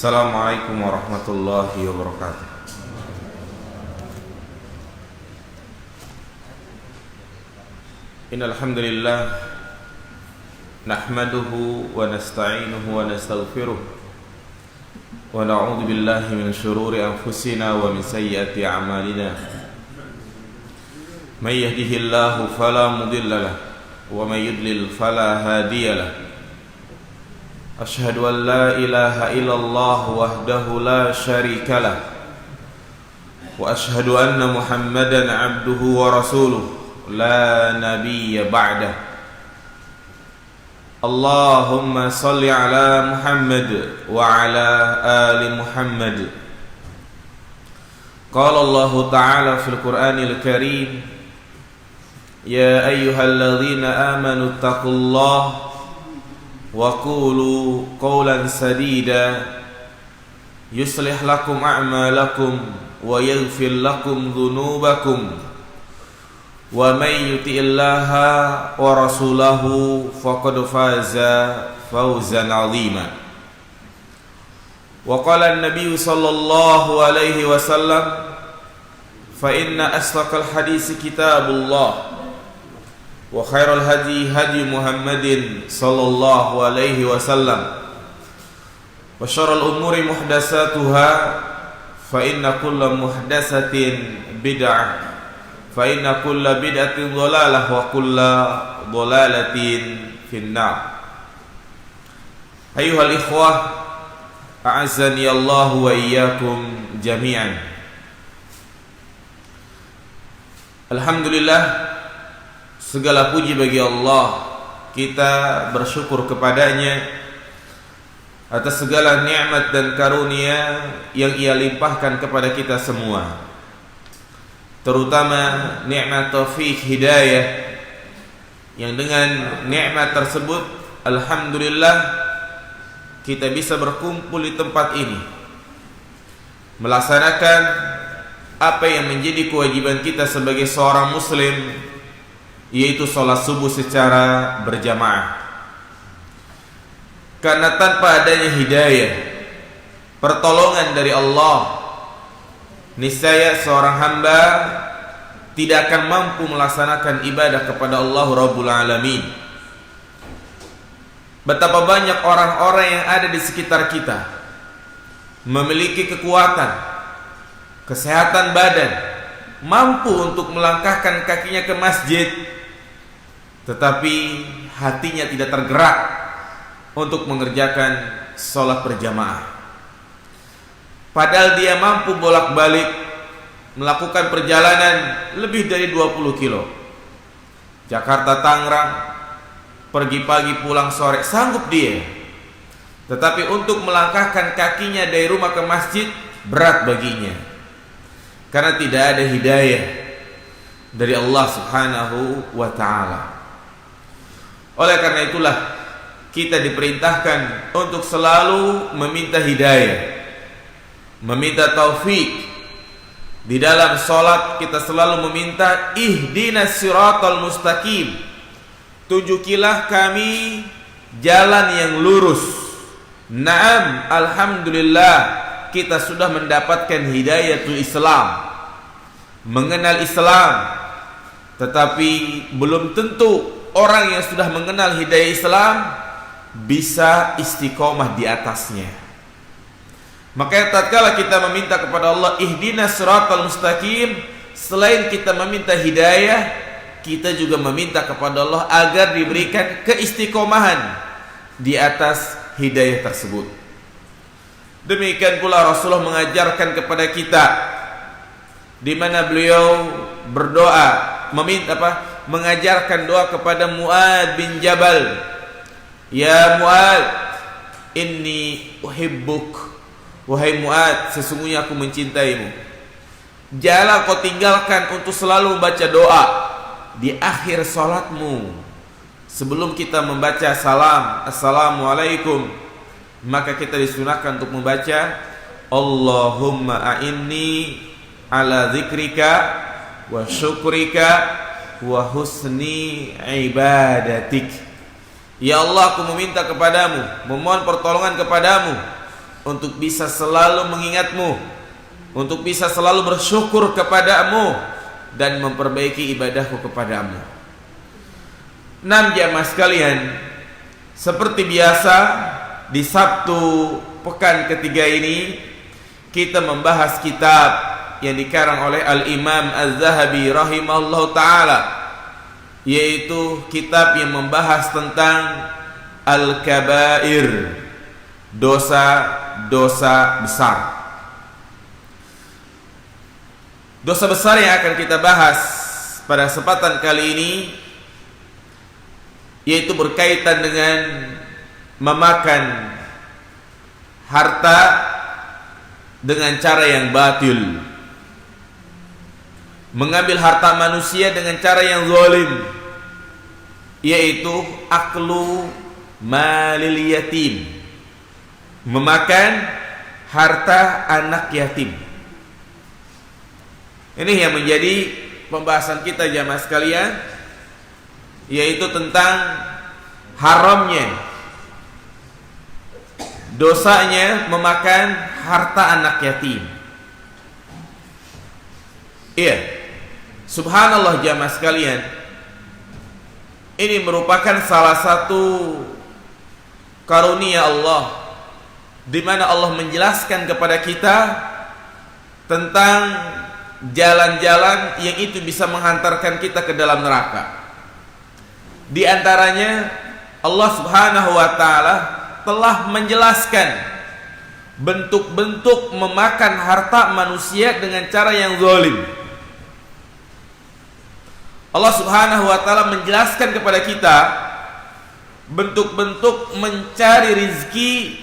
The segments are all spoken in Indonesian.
Assalamualaikum warahmatullahi wabarakatuh. Innal hamdalillah nahmaduhu wa nasta'inuhu wa nastaghfiruh wa na'udzu billahi min shururi anfusina wa min sayyiati a'malina. May yahdihillahu fala mudilla lahu wa may yudlil fala hadiya lahu. Asyhadu an la ilaha illallah wahdahu la syarika lah wa asyhadu anna Muhammadan abduhu wa rasuluh la nabiyya ba'dah. Allahumma salli ala Muhammad wa ala ali Muhammad. Qala Allah ta'ala fil Qur'anil Karim, ya ayyuhalladzina amanu taqullaha wa qulu qawlan sadida yuslih lakum a'malakum wa yaghfir lakum dhunubakum wa may yuti'illaha wa rasulahu faqad faza fawzan 'azima. Wa qala an-nabiy sallallahu alaihi wasallam, fa inna asdaqal hadits kitabullah wa khairal hadi hadi Muhammadin sallallahu alaihi wasallam wa syarrul umuri muhdatsatuha fa inna kulla muhdatsatin bid'ah fa inna kulla bid'atin dhalalah wa kulla dhalalatin finnar. Ayyuhal ikhwah, a'azzani Allah wa iyyakum jami'an. Alhamdulillah, segala puji bagi Allah. Kita bersyukur kepadanya atas segala nikmat dan karunia yang Ia limpahkan kepada kita semua, terutama nikmat taufik hidayah, yang dengan nikmat tersebut alhamdulillah kita bisa berkumpul di tempat ini melaksanakan apa yang menjadi kewajiban kita sebagai seorang muslim, yaitu sholat subuh secara berjamaah. Karena tanpa adanya hidayah, pertolongan dari Allah, niscaya seorang hamba tidak akan mampu melaksanakan ibadah kepada Allah Rabbul Alamin. Betapa banyak orang-orang yang ada di sekitar kita memiliki kekuatan, kesehatan badan, mampu untuk melangkahkan kakinya ke masjid, tetapi hatinya tidak tergerak untuk mengerjakan sholat berjamaah. Padahal dia mampu bolak-balik melakukan perjalanan lebih dari 20 kilo, Jakarta Tangerang, pergi pagi pulang sore, sanggup dia. Tetapi untuk melangkahkan kakinya dari rumah ke masjid berat baginya, karena tidak ada hidayah dari Allah Subhanahu wa ta'ala. Oleh karena itulah kita diperintahkan untuk selalu meminta hidayah, meminta taufik. Di dalam sholat kita selalu meminta ihdinas siratal mustaqim, tunjukilah kami jalan yang lurus. Naam, alhamdulillah kita sudah mendapatkan hidayatul Islam, mengenal Islam, tetapi belum tentu orang yang sudah mengenal hidayah Islam bisa istiqomah di atasnya. Maka tatkala kita meminta kepada Allah ihdinas siratal mustaqim, selain kita meminta hidayah, kita juga meminta kepada Allah agar diberikan keistiqomahan di atas hidayah tersebut. Demikian pula Rasulullah mengajarkan kepada kita, di mana beliau berdoa mengajarkan doa kepada Mu'adz bin Jabal, ya Mu'adz, inni uhibbuk, wahai Mu'adz, sesungguhnya aku mencintaimu. Janganlah kau tinggalkan untuk selalu membaca doa di akhir salatmu. Sebelum kita membaca salam, assalamualaikum, maka kita disunahkan untuk membaca Allahumma a'inni ala zikrika wa syukrika wa husni ibadatik. Ya Allah, aku meminta kepadamu, memohon pertolongan kepadamu untuk bisa selalu mengingatmu, untuk bisa selalu bersyukur kepadamu dan memperbaiki ibadahku kepadamu. 6 jamaah sekalian, seperti biasa di Sabtu pekan ketiga ini kita membahas kitab yang dikarang oleh Al-Imam Az-Zahabi rahimahullah ta'ala, yaitu kitab yang membahas tentang Al-Kabair, dosa-dosa besar. Dosa besar yang akan kita bahas pada kesempatan kali ini yaitu berkaitan dengan memakan harta dengan cara yang batil, mengambil harta manusia dengan cara yang zalim, yaitu aklu malil yatim, memakan harta anak yatim. Ini yang menjadi pembahasan kita jamaah sekalian, yaitu tentang haramnya, dosanya memakan harta anak yatim. Iya, subhanallah jamaah sekalian, ini merupakan salah satu karunia Allah, di mana Allah menjelaskan kepada kita tentang jalan-jalan yang itu bisa menghantarkan kita ke dalam neraka. Di antaranya Allah Subhanahu wa taala telah menjelaskan bentuk-bentuk memakan harta manusia dengan cara yang zalim. Allah Subhanahu wa taala menjelaskan kepada kita bentuk-bentuk mencari rizki,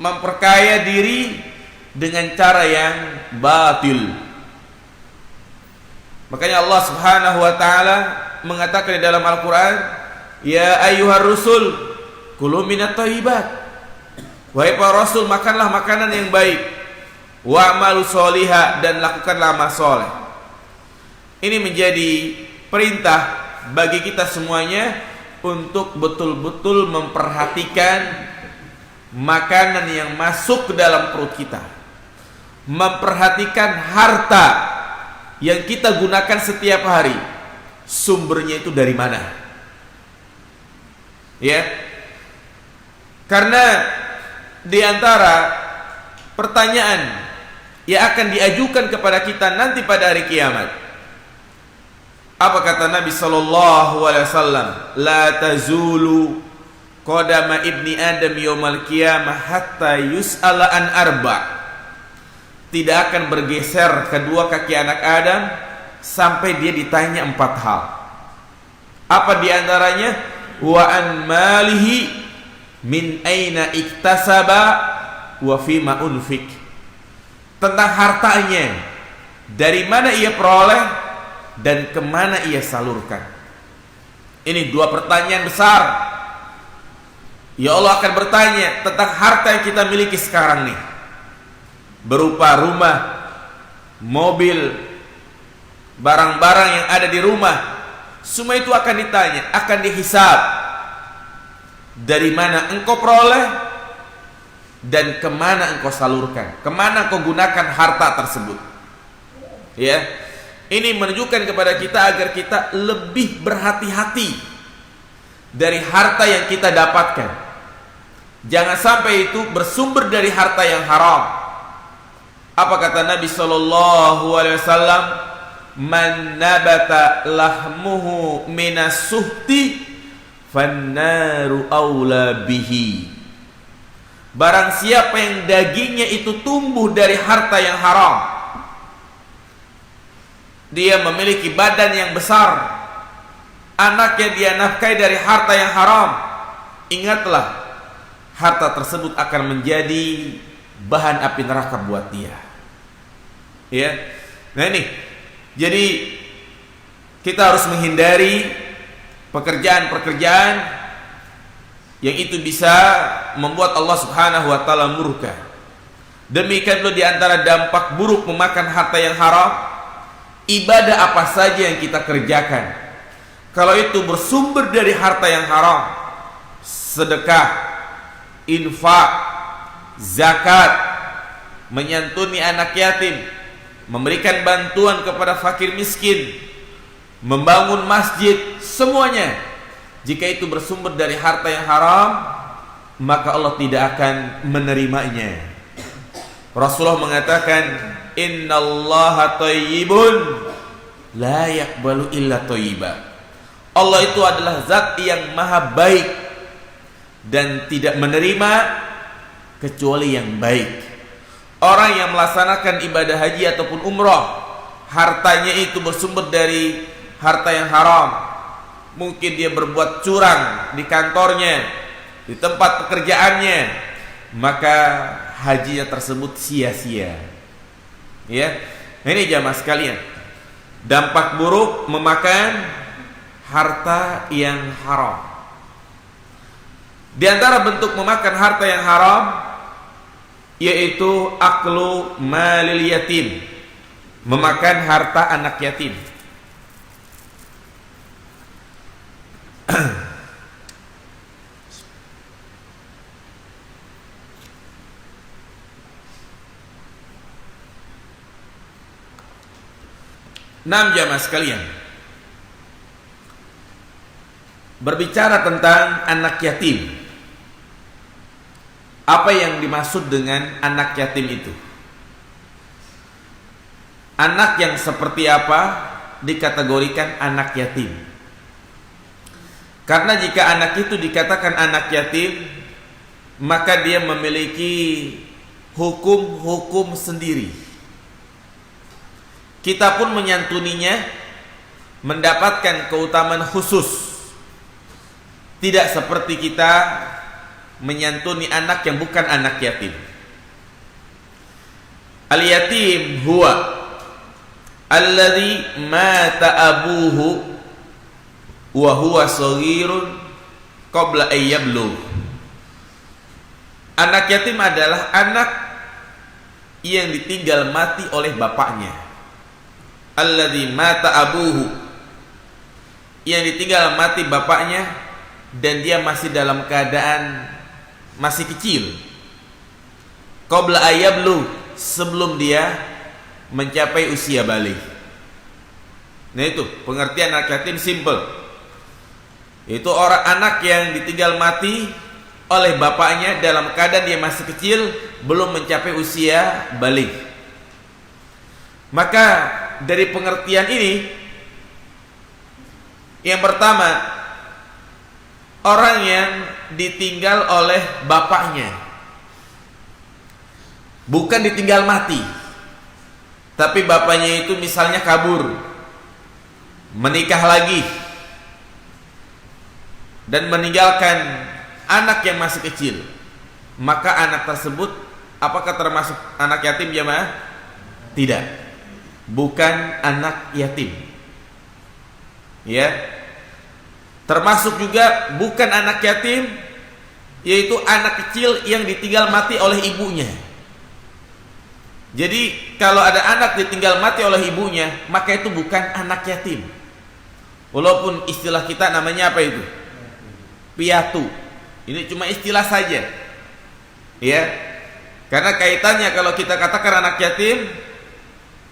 memperkaya diri dengan cara yang batil. Makanya Allah Subhanahu wa taala mengatakan di dalam Al-Quran, ya ayyuhar rusul kulu minat thayyibat, wahai para rasul, makanlah makanan yang baik, wa'malu sholiha, dan lakukanlah amal soleh. Ini menjadi perintah bagi kita semuanya untuk betul-betul memperhatikan makanan yang masuk ke dalam perut kita, memperhatikan harta yang kita gunakan setiap hari, sumbernya itu dari mana, ya? Karena di antara pertanyaan yang akan diajukan kepada kita nanti pada hari kiamat, apa kata Nabi sallallahu alaihi wasallam? La tazulu qadama ibni Adam yaumal qiyamah hatta yus'ala an arba'. Tidak akan bergeser kedua kaki anak Adam sampai dia ditanya 4 hal. Apa di antaranya? Wa an malihi min aina iktasaba wa fima unfik. Tentang hartanya, dari mana ia peroleh dan kemana ia salurkan. Ini 2 pertanyaan besar. Ya Allah akan bertanya tentang harta yang kita miliki sekarang nih, berupa rumah, mobil, barang-barang yang ada di rumah. Semua itu akan ditanya, akan dihisab. Dari mana engkau peroleh dan kemana engkau salurkan, kemana engkau gunakan harta tersebut. Ya, ini menunjukkan kepada kita agar kita lebih berhati-hati dari harta yang kita dapatkan. Jangan sampai itu bersumber dari harta yang haram. Apa kata Nabi sallallahu alaihi wasallam? Man nabata lahmuhu minas suhti fannaru aula bihi. Barang siapa yang dagingnya itu tumbuh dari harta yang haram, dia memiliki badan yang besar, anaknya dia nafkahi dari harta yang haram, ingatlah, harta tersebut akan menjadi bahan api neraka buat dia. Ya. Nah ini, jadi kita harus menghindari pekerjaan-pekerjaan yang itu bisa membuat Allah Subhanahu wa taala murka. Demikian pula di antara dampak buruk memakan harta yang haram, ibadah apa saja yang kita kerjakan, kalau itu bersumber dari harta yang haram, sedekah, infak, zakat, menyantuni anak yatim, memberikan bantuan kepada fakir miskin, membangun masjid, semuanya jika itu bersumber dari harta yang haram, maka Allah tidak akan menerimanya. Rasulullah mengatakan, innallaha thayyibun la yaqbalu illa thayyiba. Allah itu adalah zat yang maha baik dan tidak menerima kecuali yang baik. Orang yang melaksanakan ibadah haji ataupun umrah, hartanya itu bersumber dari harta yang haram, mungkin dia berbuat curang di kantornya, di tempat pekerjaannya, maka hajinya tersebut sia-sia. Ya, ini jamaah sekalian, dampak buruk memakan harta yang haram. Di antara bentuk memakan harta yang haram yaitu aklu malil yatim, memakan harta anak yatim. Jamaah sekalian, berbicara tentang anak yatim, apa yang dimaksud dengan anak yatim itu? Anak yang seperti apa dikategorikan anak yatim? Karena jika anak itu dikatakan anak yatim, maka dia memiliki hukum-hukum sendiri. Kita pun menyantuninya mendapatkan keutamaan khusus. Tidak seperti kita menyantuni anak yang bukan anak yatim. Al-yatim huwa alladhi mata abuhu wa huwa shaghirun qabla an yablugh. Anak yatim adalah anak yang ditinggal mati oleh bapaknya. Alladhi mata abuhu, yang ditinggal mati bapaknya dan dia masih dalam keadaan masih kecil. Qabla an yablugh, sebelum dia mencapai usia balik. Nah itu pengertian anak yatim simple. Itu orang anak yang ditinggal mati oleh bapaknya dalam keadaan dia masih kecil, belum mencapai usia balik. Maka dari pengertian ini, yang pertama, orang yang ditinggal oleh bapaknya, bukan ditinggal mati, tapi bapaknya itu misalnya kabur, menikah lagi, dan meninggalkan anak yang masih kecil, maka anak tersebut apakah termasuk anak yatim jemaah? Tidak, bukan anak yatim. Ya, termasuk juga bukan anak yatim, yaitu anak kecil yang ditinggal mati oleh ibunya. Jadi kalau ada anak ditinggal mati oleh ibunya, maka itu bukan anak yatim. Walaupun istilah kita namanya apa itu? Piatu. Ini cuma istilah saja. Ya. Karena kaitannya kalau kita katakan anak yatim,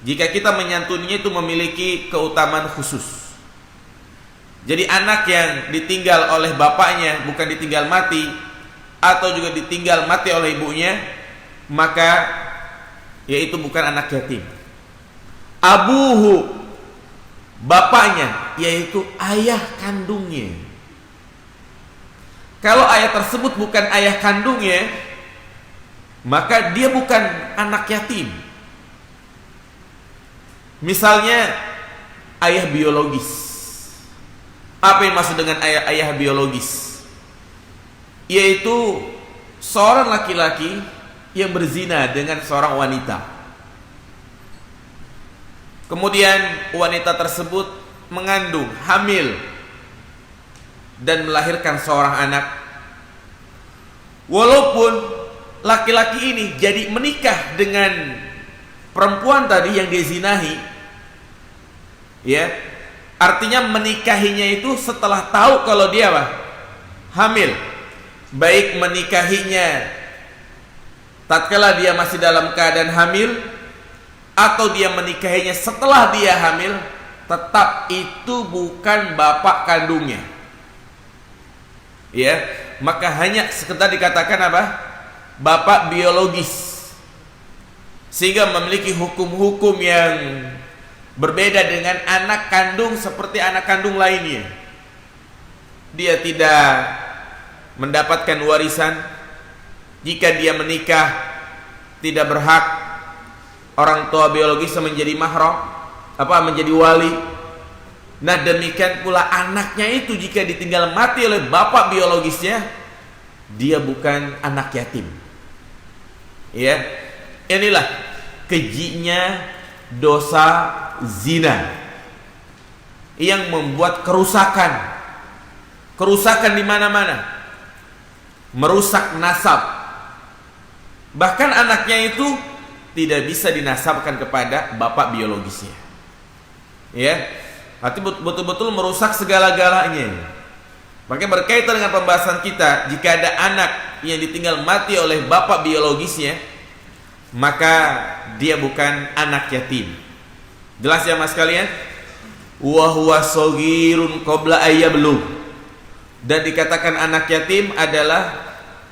jika kita menyantuninya itu memiliki keutamaan khusus. Jadi anak yang ditinggal oleh bapaknya, bukan ditinggal mati, atau juga ditinggal mati oleh ibunya, maka yaitu bukan anak yatim. Abuhu, bapaknya, yaitu ayah kandungnya. Kalau ayah tersebut bukan ayah kandungnya, maka dia bukan anak yatim. Misalnya ayah biologis. Apa yang maksud dengan ayah biologis? Yaitu seorang laki-laki yang berzina dengan seorang wanita. Kemudian wanita tersebut mengandung, hamil, dan melahirkan seorang anak. Walaupun laki-laki ini jadi menikah dengan perempuan tadi yang dia zinahi, ya, artinya menikahinya itu setelah tahu kalau dia hamil, baik menikahinya tatkala dia masih dalam keadaan hamil atau dia menikahinya setelah dia hamil, tetap itu bukan bapak kandungnya. Ya, maka hanya sekedar dikatakan apa? Bapak biologis. Sehingga memiliki hukum-hukum yang berbeda dengan anak kandung seperti anak kandung lainnya. Dia tidak mendapatkan warisan. Jika dia menikah, tidak berhak orang tua biologisnya menjadi mahram, menjadi wali. Nah, demikian pula anaknya itu jika ditinggal mati oleh bapak biologisnya, dia bukan anak yatim. Ya, inilah kejinya dosa zina yang membuat kerusakan di mana-mana, merusak nasab. Bahkan anaknya itu tidak bisa dinasabkan kepada bapak biologisnya. Ya, arti betul-betul merusak segala-galanya. Makanya berkaitan dengan pembahasan kita, jika ada anak yang ditinggal mati oleh bapak biologisnya, maka dia bukan anak yatim. Jelas ya mas kalian? Wa huwa shaghirun qabla ayyablugh. Dan dikatakan anak yatim adalah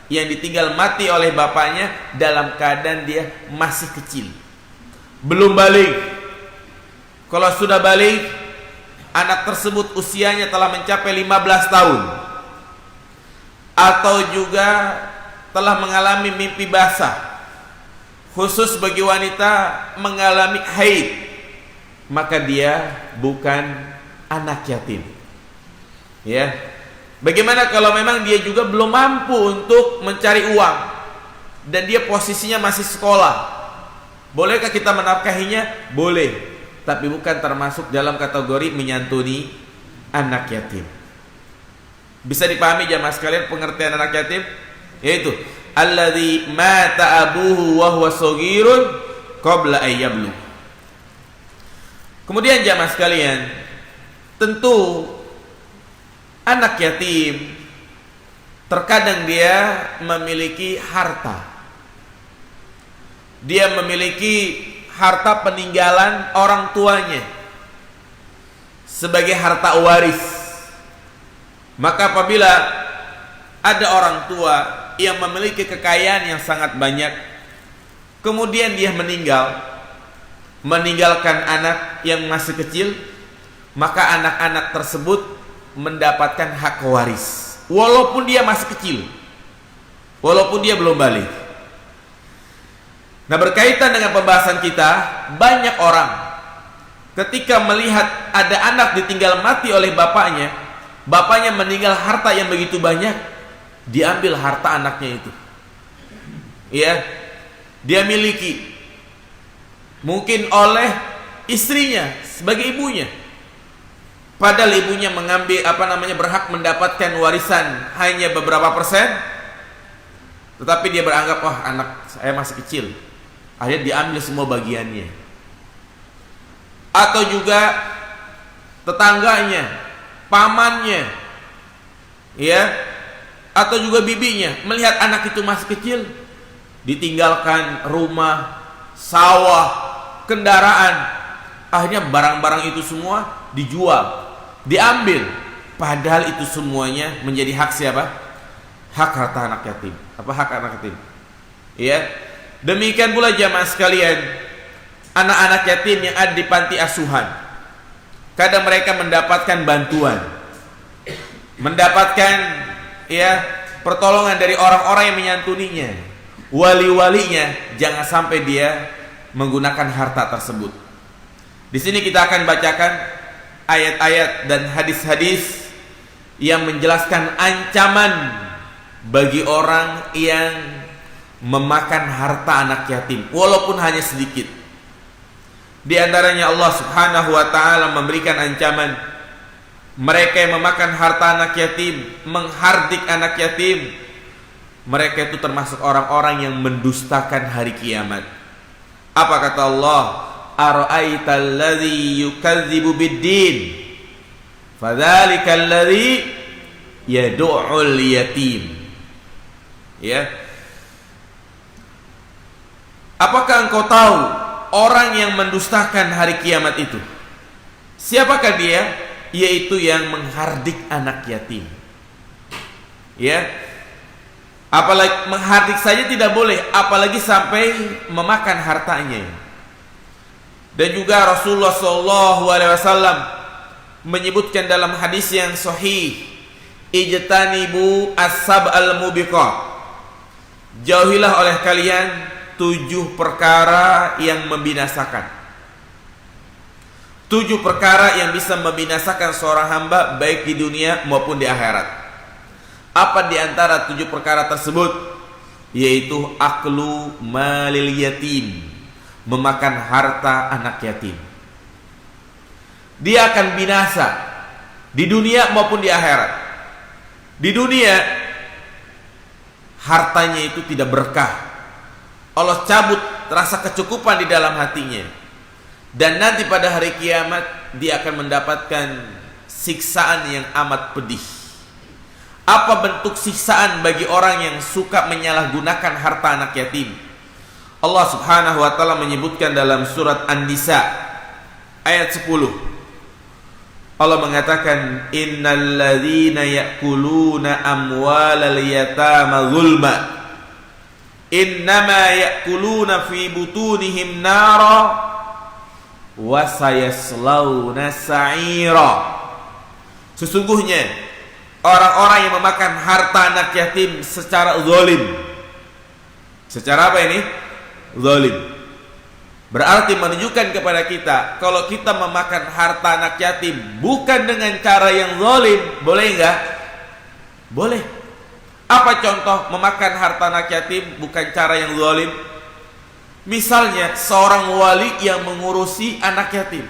yang ditinggal mati oleh bapaknya dalam keadaan dia masih kecil, belum balik. Kalau sudah balik, anak tersebut usianya telah mencapai 15 tahun atau juga telah mengalami mimpi basah, khusus bagi wanita mengalami haid, maka dia bukan anak yatim. Ya. Bagaimana kalau memang dia juga belum mampu untuk mencari uang dan dia posisinya masih sekolah? Bolehkah kita menafkahinya? Boleh, tapi bukan termasuk dalam kategori menyantuni anak yatim. Bisa dipahami jamaah sekalian pengertian anak yatim? Yaitu alladzi mata abuhu wa huwa shaghirun qabla ayyablugh. Kemudian jamaah sekalian, tentu anak yatim terkadang dia memiliki harta. Dia memiliki harta peninggalan orang tuanya sebagai harta waris. Maka apabila ada orang tua yang memiliki kekayaan yang sangat banyak, kemudian dia meninggalkan anak yang masih kecil, maka anak-anak tersebut mendapatkan hak waris walaupun dia masih kecil, walaupun dia belum balik. Nah, berkaitan dengan pembahasan kita, banyak orang ketika melihat ada anak ditinggal mati oleh bapaknya meninggal harta yang begitu banyak, diambil harta anaknya itu. Ya, dia miliki mungkin oleh istrinya sebagai ibunya. Padahal ibunya mengambil berhak mendapatkan warisan hanya beberapa persen, tetapi dia beranggap anak saya masih kecil, akhirnya diambil semua bagiannya. Atau juga tetangganya, pamannya, ya, atau juga bibinya melihat anak itu masih kecil, ditinggalkan rumah, sawah, kendaraan, akhirnya barang-barang itu semua dijual, diambil, padahal itu semuanya menjadi hak siapa? Hak harta anak yatim. Hak anak yatim. Ya. Demikian pula jamaah sekalian, anak-anak yatim yang ada di panti asuhan, kadang mereka mendapatkan bantuan, mendapatkan pertolongan dari orang-orang yang menyantuninya. Wali-walinya jangan sampai dia menggunakan harta tersebut. Di sini kita akan bacakan ayat-ayat dan hadis-hadis yang menjelaskan ancaman bagi orang yang memakan harta anak yatim walaupun hanya sedikit. Di antaranya Allah Subhanahu wa taala memberikan ancaman mereka yang memakan harta anak yatim, menghardik anak yatim, mereka itu termasuk orang-orang yang mendustakan hari kiamat. Apa kata Allah? Ara'aital ladzi yukadzibu biddin fadzalikal ladzi yad'ul yatim. Ya. Apakah engkau tahu orang yang mendustakan hari kiamat itu? Siapakah dia? Yaitu yang menghardik anak yatim. Ya, apalagi menghardik saja tidak boleh, apalagi sampai memakan hartanya. Dan juga Rasulullah SAW menyebutkan dalam hadis yang sahih, ijtanibu as-sab'al mubiqat, jauhilah oleh kalian 7 perkara yang membinasakan. 7 perkara yang bisa membinasakan seorang hamba baik di dunia maupun di akhirat. Apa di antara 7 perkara tersebut? Yaitu aklu malil yatim, memakan harta anak yatim. Dia akan binasa di dunia maupun di akhirat. Di dunia hartanya itu tidak berkah. Allah cabut rasa kecukupan di dalam hatinya. Dan nanti pada hari kiamat dia akan mendapatkan siksaan yang amat pedih. Apa bentuk siksaan bagi orang yang suka menyalahgunakan harta anak yatim? Allah Subhanahu wa taala menyebutkan dalam surat An-Nisa ayat 10. Allah mengatakan, innal ladzina ya'kuluna amwalal yatama zulma innama ya'kuluna fi butunihim nara wa sayaslawna sa'ira. Sesungguhnya orang-orang yang memakan harta anak yatim secara zalim. Secara apa ini? Zalim. Berarti menunjukkan kepada kita, kalau kita memakan harta anak yatim bukan dengan cara yang zalim, boleh enggak? Boleh. Apa contoh memakan harta anak yatim bukan cara yang zalim? Misalnya seorang wali yang mengurusi anak yatim,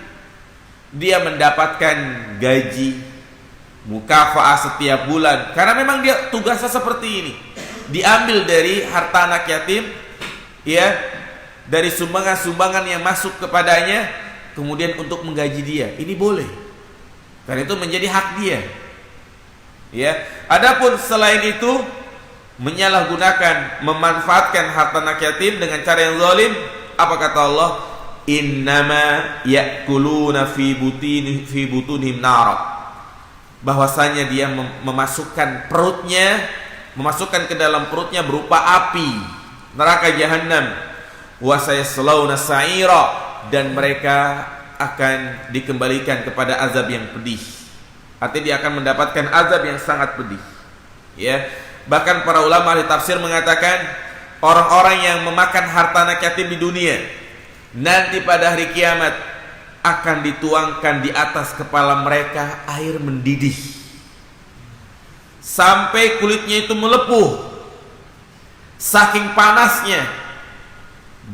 dia mendapatkan gaji mukafaah setiap bulan karena memang dia tugasnya seperti ini. Diambil dari harta anak yatim, ya, dari sumbangan-sumbangan yang masuk kepadanya, kemudian untuk menggaji dia. Ini boleh, karena itu menjadi hak dia. Ya, adapun selain itu menyalahgunakan, memanfaatkan harta anak yatim dengan cara yang zalim, apa kata Allah? Innama ya'kuluna fi butunihim nar. Bahwasanya dia memasukkan perutnya, memasukkan ke dalam perutnya berupa api neraka jahanam. Wa sayaslawna sa'ira, dan mereka akan dikembalikan kepada azab yang pedih. Artinya dia akan mendapatkan azab yang sangat pedih. Ya, bahkan para ulama ahli tafsir mengatakan orang-orang yang memakan harta anak yatim di dunia nanti pada hari kiamat akan dituangkan di atas kepala mereka air mendidih sampai kulitnya itu melepuh. Saking panasnya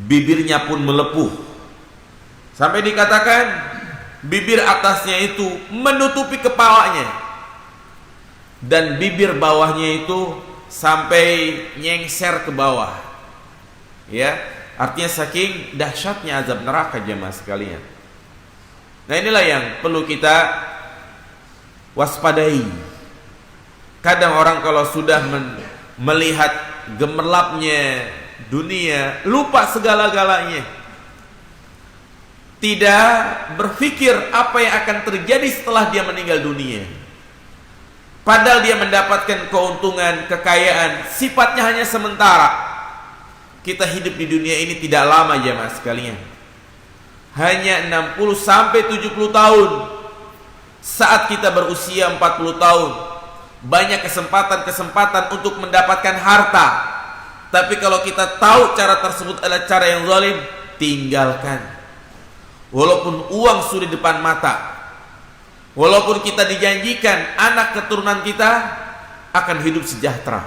bibirnya pun melepuh, sampai dikatakan bibir atasnya itu menutupi kepalanya dan bibir bawahnya itu sampai nyengser ke bawah. Ya, artinya saking dahsyatnya azab neraka, jemaah sekalian. Nah, inilah yang perlu kita waspadai. Kadang orang kalau sudah melihat gemerlapnya dunia, lupa segala-galanya, tidak berpikir apa yang akan terjadi setelah dia meninggal dunia. Padahal dia mendapatkan keuntungan, kekayaan, sifatnya hanya sementara. Kita hidup di dunia ini tidak lama, jemaah sekalian, hanya 60 sampai 70 tahun. Saat kita berusia 40 tahun, banyak kesempatan-kesempatan untuk mendapatkan harta. Tapi kalau kita tahu cara tersebut adalah cara yang zalim, tinggalkan. Walaupun uang sudah di depan mata, walaupun kita dijanjikan anak keturunan kita akan hidup sejahtera,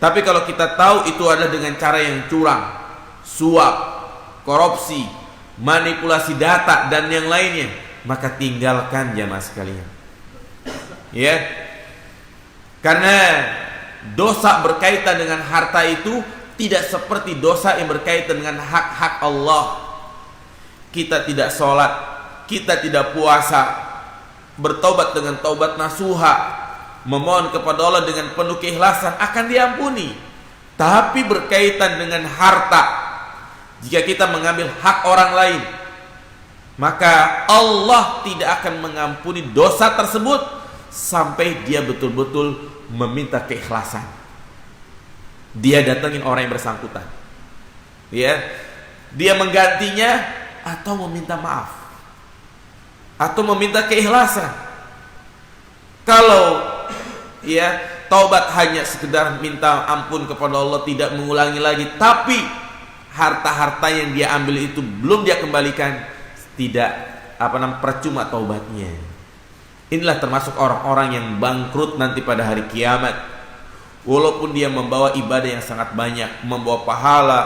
tapi kalau kita tahu itu adalah dengan cara yang curang, suap, korupsi, manipulasi data dan yang lainnya, maka tinggalkan, jamaah sekalian. Ya, karena dosa berkaitan dengan harta itu tidak seperti dosa yang berkaitan dengan hak-hak Allah. Kita tidak sholat, kita tidak puasa, bertobat dengan taubat nasuha, memohon kepada Allah dengan penuh keikhlasan, akan diampuni. Tapi berkaitan dengan harta, Jika kita mengambil hak orang lain, maka Allah tidak akan mengampuni dosa tersebut sampai dia betul-betul meminta keikhlasan. Dia datangin orang yang bersangkutan, ya, dia menggantinya atau meminta maaf atau meminta keikhlasan. Kalau ya taubat hanya sekedar minta ampun kepada Allah, tidak mengulangi lagi, tapi harta-harta yang dia ambil itu belum dia kembalikan, tidak percuma taubatnya. Inilah termasuk orang-orang yang bangkrut nanti pada hari kiamat. Walaupun dia membawa ibadah yang sangat banyak, membawa pahala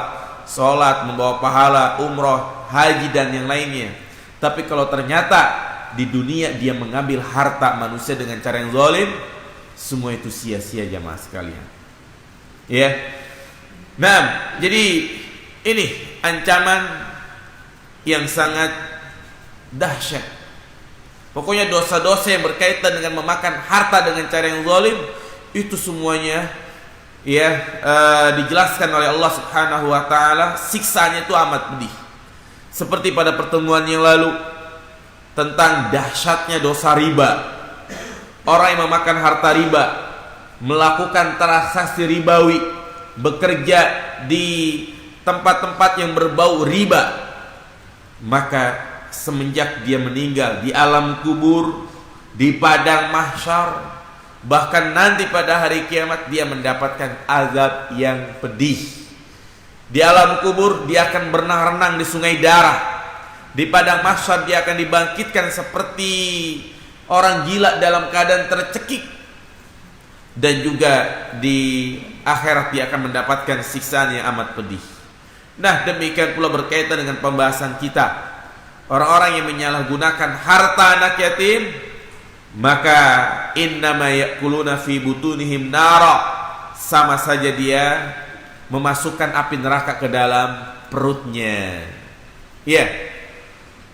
sholat, membawa pahala umroh, haji dan yang lainnya, tapi kalau ternyata di dunia dia mengambil harta manusia dengan cara yang zalim, semua itu sia-sia jamaah sekalian. Ya. Nah, jadi ini ancaman yang sangat dahsyat. Pokoknya dosa-dosa yang berkaitan dengan memakan harta dengan cara yang zalim, itu semuanya ya dijelaskan oleh Allah Subhanahu wa taala, siksanya itu amat pedih. Seperti pada pertemuan yang lalu tentang dahsyatnya dosa riba. Orang yang memakan harta riba, melakukan transaksi ribawi, bekerja di tempat-tempat yang berbau riba, maka semenjak dia meninggal di alam kubur, di padang mahsyar, bahkan nanti pada hari kiamat dia mendapatkan azab yang pedih. Di alam kubur dia akan berenang-renang di sungai darah. Di padang mahsyar dia akan dibangkitkan seperti orang gila dalam keadaan tercekik. Dan juga di akhirat dia akan mendapatkan siksaan yang amat pedih. Nah, demikian pula berkaitan dengan pembahasan kita, orang-orang yang menyalahgunakan harta anak yatim, maka innama ya'kuluna fi butunihim nara, sama saja dia memasukkan api neraka ke dalam perutnya. Ya.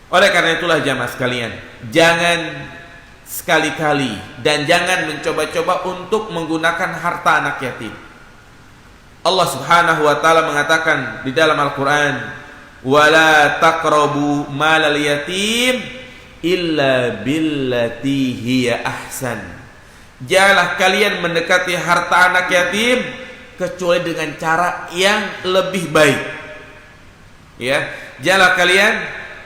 Oleh karena itulah jamaah sekalian, jangan sekali-kali dan jangan mencoba-coba untuk menggunakan harta anak yatim. Allah Subhanahu wa taala mengatakan di dalam Al-Qur'an, "Wala taqrabu malal yatim illa billati hiya ahsan." Janganlah kalian mendekati harta anak yatim kecuali dengan cara yang lebih baik. Ya, janganlah kalian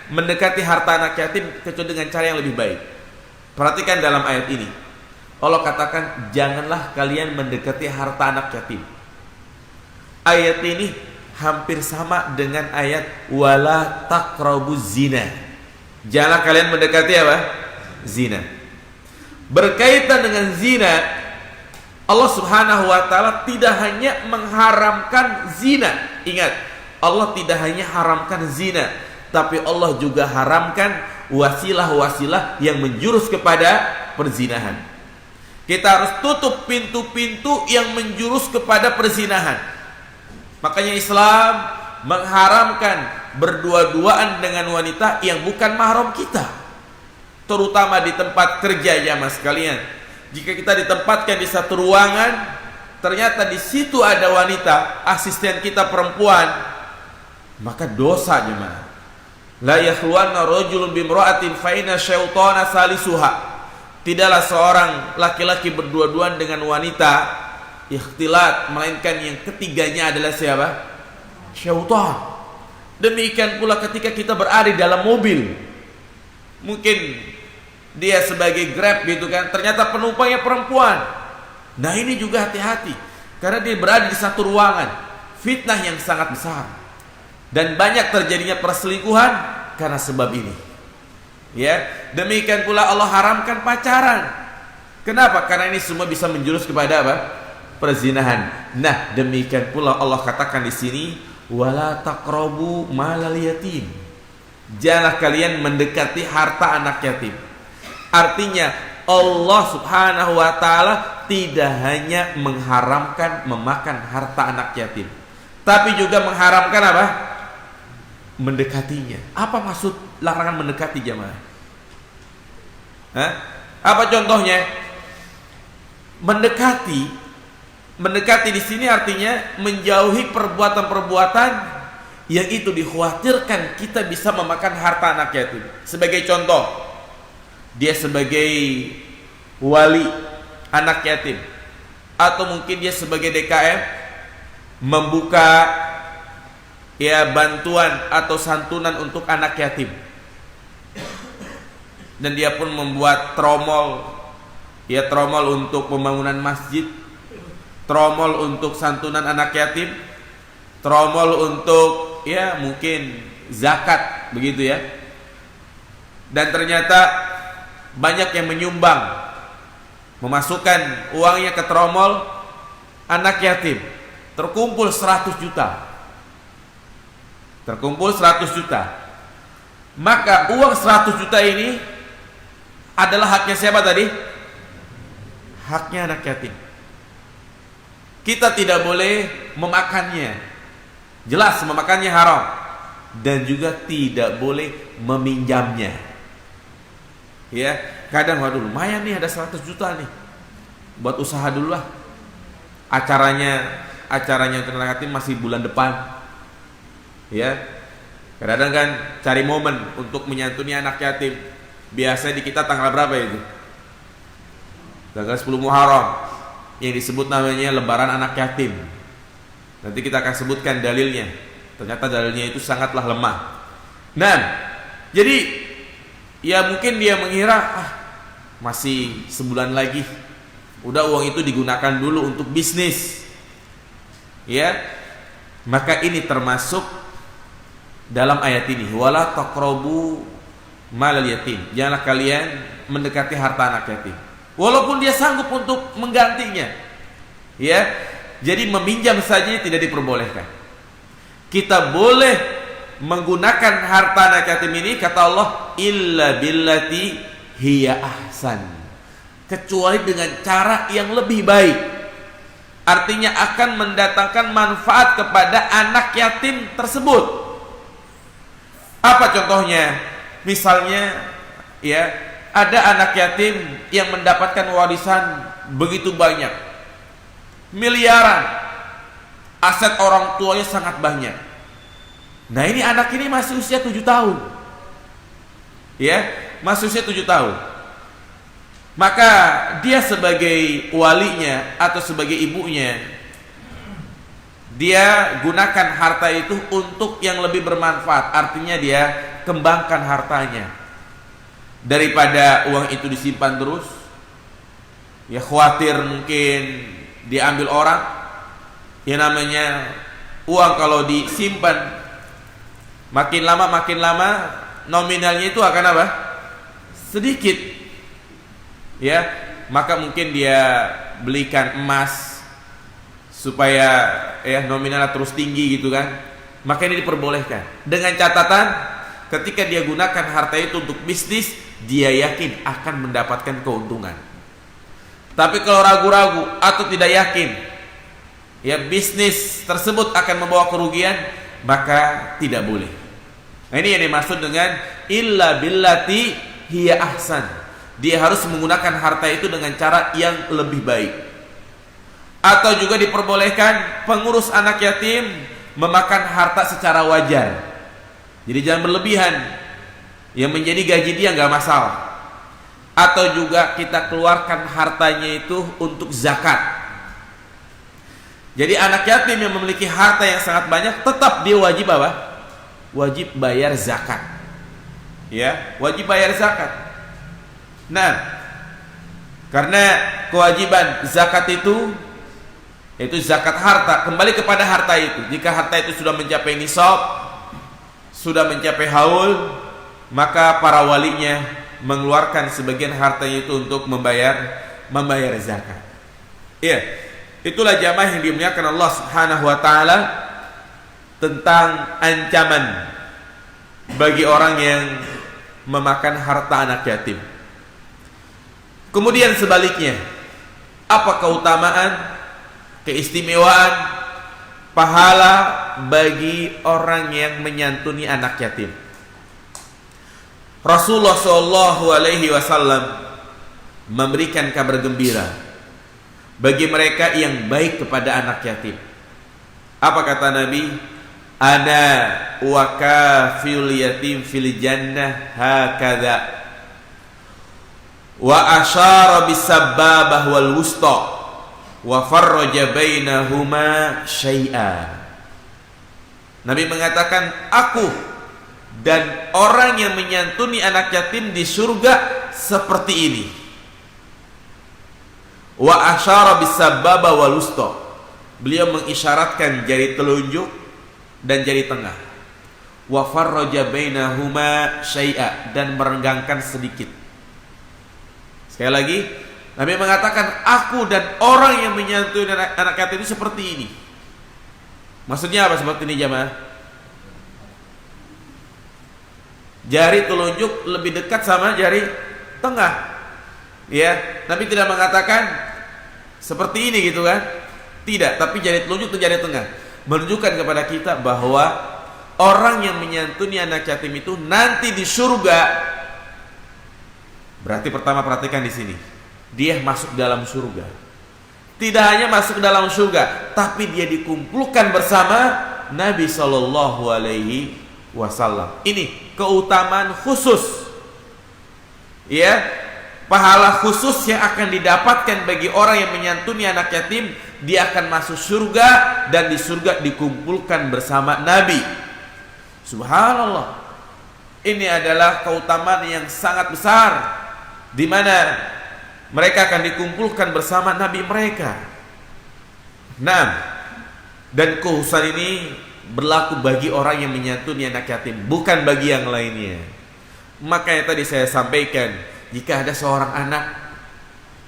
mendekati harta anak yatim kecuali dengan cara yang lebih baik. Perhatikan dalam ayat ini, Allah katakan janganlah kalian mendekati harta anak yatim. Ayat ini hampir sama dengan ayat wala taqrabuz zina. Janganlah kalian mendekati apa? Zina. Berkaitan dengan zina, Allah Subhanahu wa taala tidak hanya mengharamkan zina. Ingat, Allah tidak hanya haramkan zina, tapi Allah juga haramkan wasilah-wasilah yang menjurus kepada perzinahan. Kita harus tutup pintu-pintu yang menjurus kepada perzinahan. Makanya Islam mengharamkan berdua-duaan dengan wanita yang bukan mahram kita, terutama di tempat kerja jamaah sekalian. Jika kita ditempatkan di satu ruangan, ternyata di situ ada wanita, asisten kita perempuan, maka dosa jemaah. La yakhluwanna rajulun bimra'atin fa inna syaitana salisuha. Tidaklah seorang laki-laki berdua-duaan dengan wanita ikhtilat, melainkan yang ketiganya adalah siapa? Syaitan. Demikian pula ketika kita berada di dalam mobil, mungkin dia sebagai Grab gitu kan, ternyata penumpangnya perempuan. Nah ini juga hati-hati, karena dia berada di satu ruangan, fitnah yang sangat besar, dan banyak terjadinya perselingkuhan karena sebab ini. Ya, demikian pula Allah haramkan pacaran. Kenapa? Karena ini semua bisa menjurus kepada apa? Perzinahan. Nah, demikian pula Allah katakan di sini wala taqrabu malal yatim. Janganlah kalian mendekati harta anak yatim. Artinya Allah Subhanahu wa taala tidak hanya mengharamkan memakan harta anak yatim, tapi juga mengharamkan apa? Mendekatinya. Apa maksud larangan mendekati jamaah? Apa contohnya? Mendekati di sini artinya menjauhi perbuatan-perbuatan yang itu dikhawatirkan kita bisa memakan harta anak yatim. Sebagai contoh, dia sebagai wali anak yatim, atau mungkin dia sebagai DKM membuka bantuan atau santunan untuk anak yatim, dan dia pun membuat tromol untuk pembangunan masjid, tromol untuk santunan anak yatim, tromol untuk mungkin zakat, begitu ya. Dan ternyata banyak yang menyumbang, memasukkan uangnya ke tromol anak yatim. Terkumpul 100 juta. Maka uang 100 juta ini adalah haknya siapa tadi? Haknya anak yatim. Kita tidak boleh memakannya. Jelas memakannya haram. Dan juga tidak boleh meminjamnya. Ya, kadang waduh lumayan nih ada 100 juta nih, buat usaha dulu lah. Acaranya untuk anak yatim masih bulan depan. Ya, kadang-kadang kan cari momen untuk menyantuni anak yatim. Biasanya di kita tanggal berapa itu? Tanggal 10 Muharram, yang disebut namanya lebaran anak yatim. Nanti kita akan sebutkan dalilnya. Ternyata dalilnya itu sangatlah lemah. Nah, jadi mungkin dia mengira masih sebulan lagi, udah uang itu digunakan dulu untuk bisnis. Ya, maka ini termasuk dalam ayat ini, wala taqrabu malal yatim. Janganlah kalian mendekati harta anak yatim, walaupun dia sanggup untuk menggantinya. Ya, jadi meminjam saja tidak diperbolehkan. Kita boleh menggunakan harta anak yatim ini, kata Allah, illa billati hiya ahsan, kecuali dengan cara yang lebih baik. Artinya akan mendatangkan manfaat kepada anak yatim tersebut. Apa contohnya? Misalnya ada anak yatim yang mendapatkan warisan begitu banyak, miliaran, aset orang tuanya sangat banyak. Nah, ini anak ini masih usia 7 tahun. Masih usia 7 tahun. Maka dia sebagai walinya atau sebagai ibunya, dia gunakan harta itu untuk yang lebih bermanfaat. Artinya dia kembangkan hartanya. Daripada uang itu disimpan terus, khawatir mungkin diambil orang. Yang namanya uang kalau disimpan makin lama nominalnya itu akan apa? Sedikit. Maka mungkin dia belikan emas supaya nominalnya terus tinggi gitu kan. Maka ini diperbolehkan. Dengan catatan ketika dia gunakan harta itu untuk bisnis, dia yakin akan mendapatkan keuntungan. Tapi kalau ragu-ragu atau tidak yakin bisnis tersebut akan membawa kerugian, maka tidak boleh. Nah, ini yang dimaksud dengan illa billati hiya ahsan. Dia harus menggunakan harta itu dengan cara yang lebih baik. Atau juga diperbolehkan pengurus anak yatim memakan harta secara wajar. Jadi jangan berlebihan. Yang menjadi gaji dia nggak masalah. Atau juga kita keluarkan hartanya itu untuk zakat. Jadi anak yatim yang memiliki harta yang sangat banyak, tetap dia wajib apa? Wajib bayar zakat. Wajib bayar zakat. Nah, karena kewajiban zakat itu zakat harta, kembali kepada harta itu. Jika harta itu sudah mencapai nisab, sudah mencapai haul, maka para walinya mengeluarkan sebagian hartanya itu untuk membayar zakat. Itulah jamaah yang dimuliakan Allah Subhanahu wa taala tentang ancaman bagi orang yang memakan harta anak yatim. Kemudian sebaliknya, apa keutamaan, keistimewaan, pahala bagi orang yang menyantuni anak yatim? Rasulullah SAW memberikan kabar gembira bagi mereka yang baik kepada anak yatim. Apa kata Nabi? ana wa kafil yatim fil jannah hakadha wa asyara bis-sabbabah wal wusta wa farraja bainahuma syai'a. Nabi mengatakan, aku dan orang yang menyantuni anak yatim di surga seperti ini. Wa asyara bis-sabbabah wal wusta. Beliau mengisyaratkan jari telunjuk dan jari tengah. Wa farraja bainahuma syai'a, dan merenggangkan sedikit. Sekali lagi, Nabi mengatakan, aku dan orang yang menyantuni anak yatim itu seperti ini. Maksudnya apa seperti ini jamaah? Jari telunjuk lebih dekat sama jari tengah. Ya, Nabi tidak mengatakan seperti ini gitu kan? Tidak, tapi jari telunjuk dan jari tengah menunjukkan kepada kita bahwa orang yang menyantuni anak yatim itu nanti di surga. Berarti pertama perhatikan di sini, dia masuk dalam surga. Tidak hanya masuk dalam surga, tapi dia dikumpulkan bersama Nabi Shallallahu Alaihi Wasallam. Ini keutamaan khusus, ya, pahala khusus yang akan didapatkan bagi orang yang menyantuni anak yatim. Dia akan masuk surga dan di surga dikumpulkan bersama Nabi. Subhanallah, ini adalah keutamaan yang sangat besar, di mana mereka akan dikumpulkan bersama Nabi mereka. Nah, dan khususan ini berlaku bagi orang yang menyantuni anak yatim, bukan bagi yang lainnya. Makanya tadi saya sampaikan, jika ada seorang anak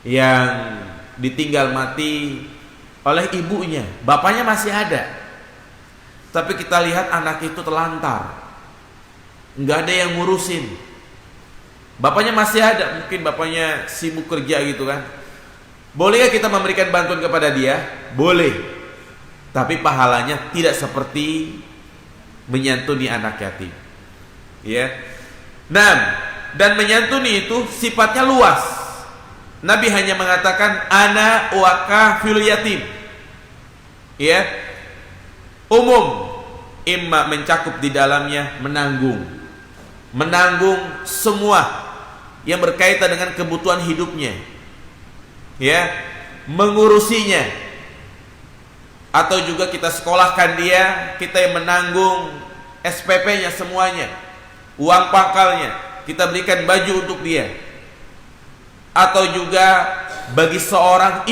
yang ditinggal mati oleh ibunya, bapaknya masih ada, tapi kita lihat anak itu telantar, nggak ada yang ngurusin. Bapaknya masih ada, mungkin bapaknya sibuk kerja gitu kan. Bolehkah kita memberikan bantuan kepada dia? Boleh. Tapi pahalanya tidak seperti menyantuni anak yatim. Ya. Nah, dan menyantuni itu sifatnya luas. Nabi hanya mengatakan ana wa kafil yatim. Ya. Umum, imma mencakup di dalamnya menanggung semua yang berkaitan dengan kebutuhan hidupnya, ya, mengurusinya, atau juga kita sekolahkan dia, kita yang menanggung SPP-nya semuanya, uang pakalnya, kita berikan baju untuk dia. Atau juga bagi seorang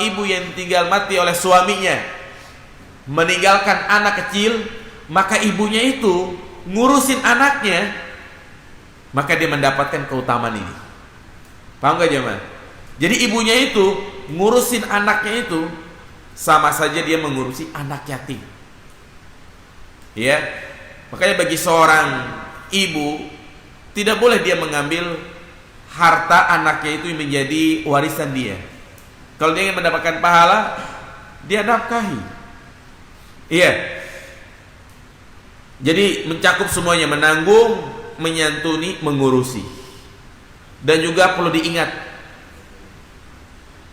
ibu yang tinggal mati oleh suaminya, meninggalkan anak kecil, maka ibunya itu ngurusin anaknya, maka dia mendapatkan keutamaan ini. Paham gak jemaah? Jadi ibunya itu ngurusin anaknya itu sama saja dia mengurusi anak yatim. Ya, makanya bagi seorang ibu tidak boleh dia mengambil harta anaknya itu menjadi warisan dia. Kalau dia ingin mendapatkan pahala, dia nafkahi. Iya. Jadi mencakup semuanya, menanggung, menyantuni, mengurusi. Dan juga perlu diingat,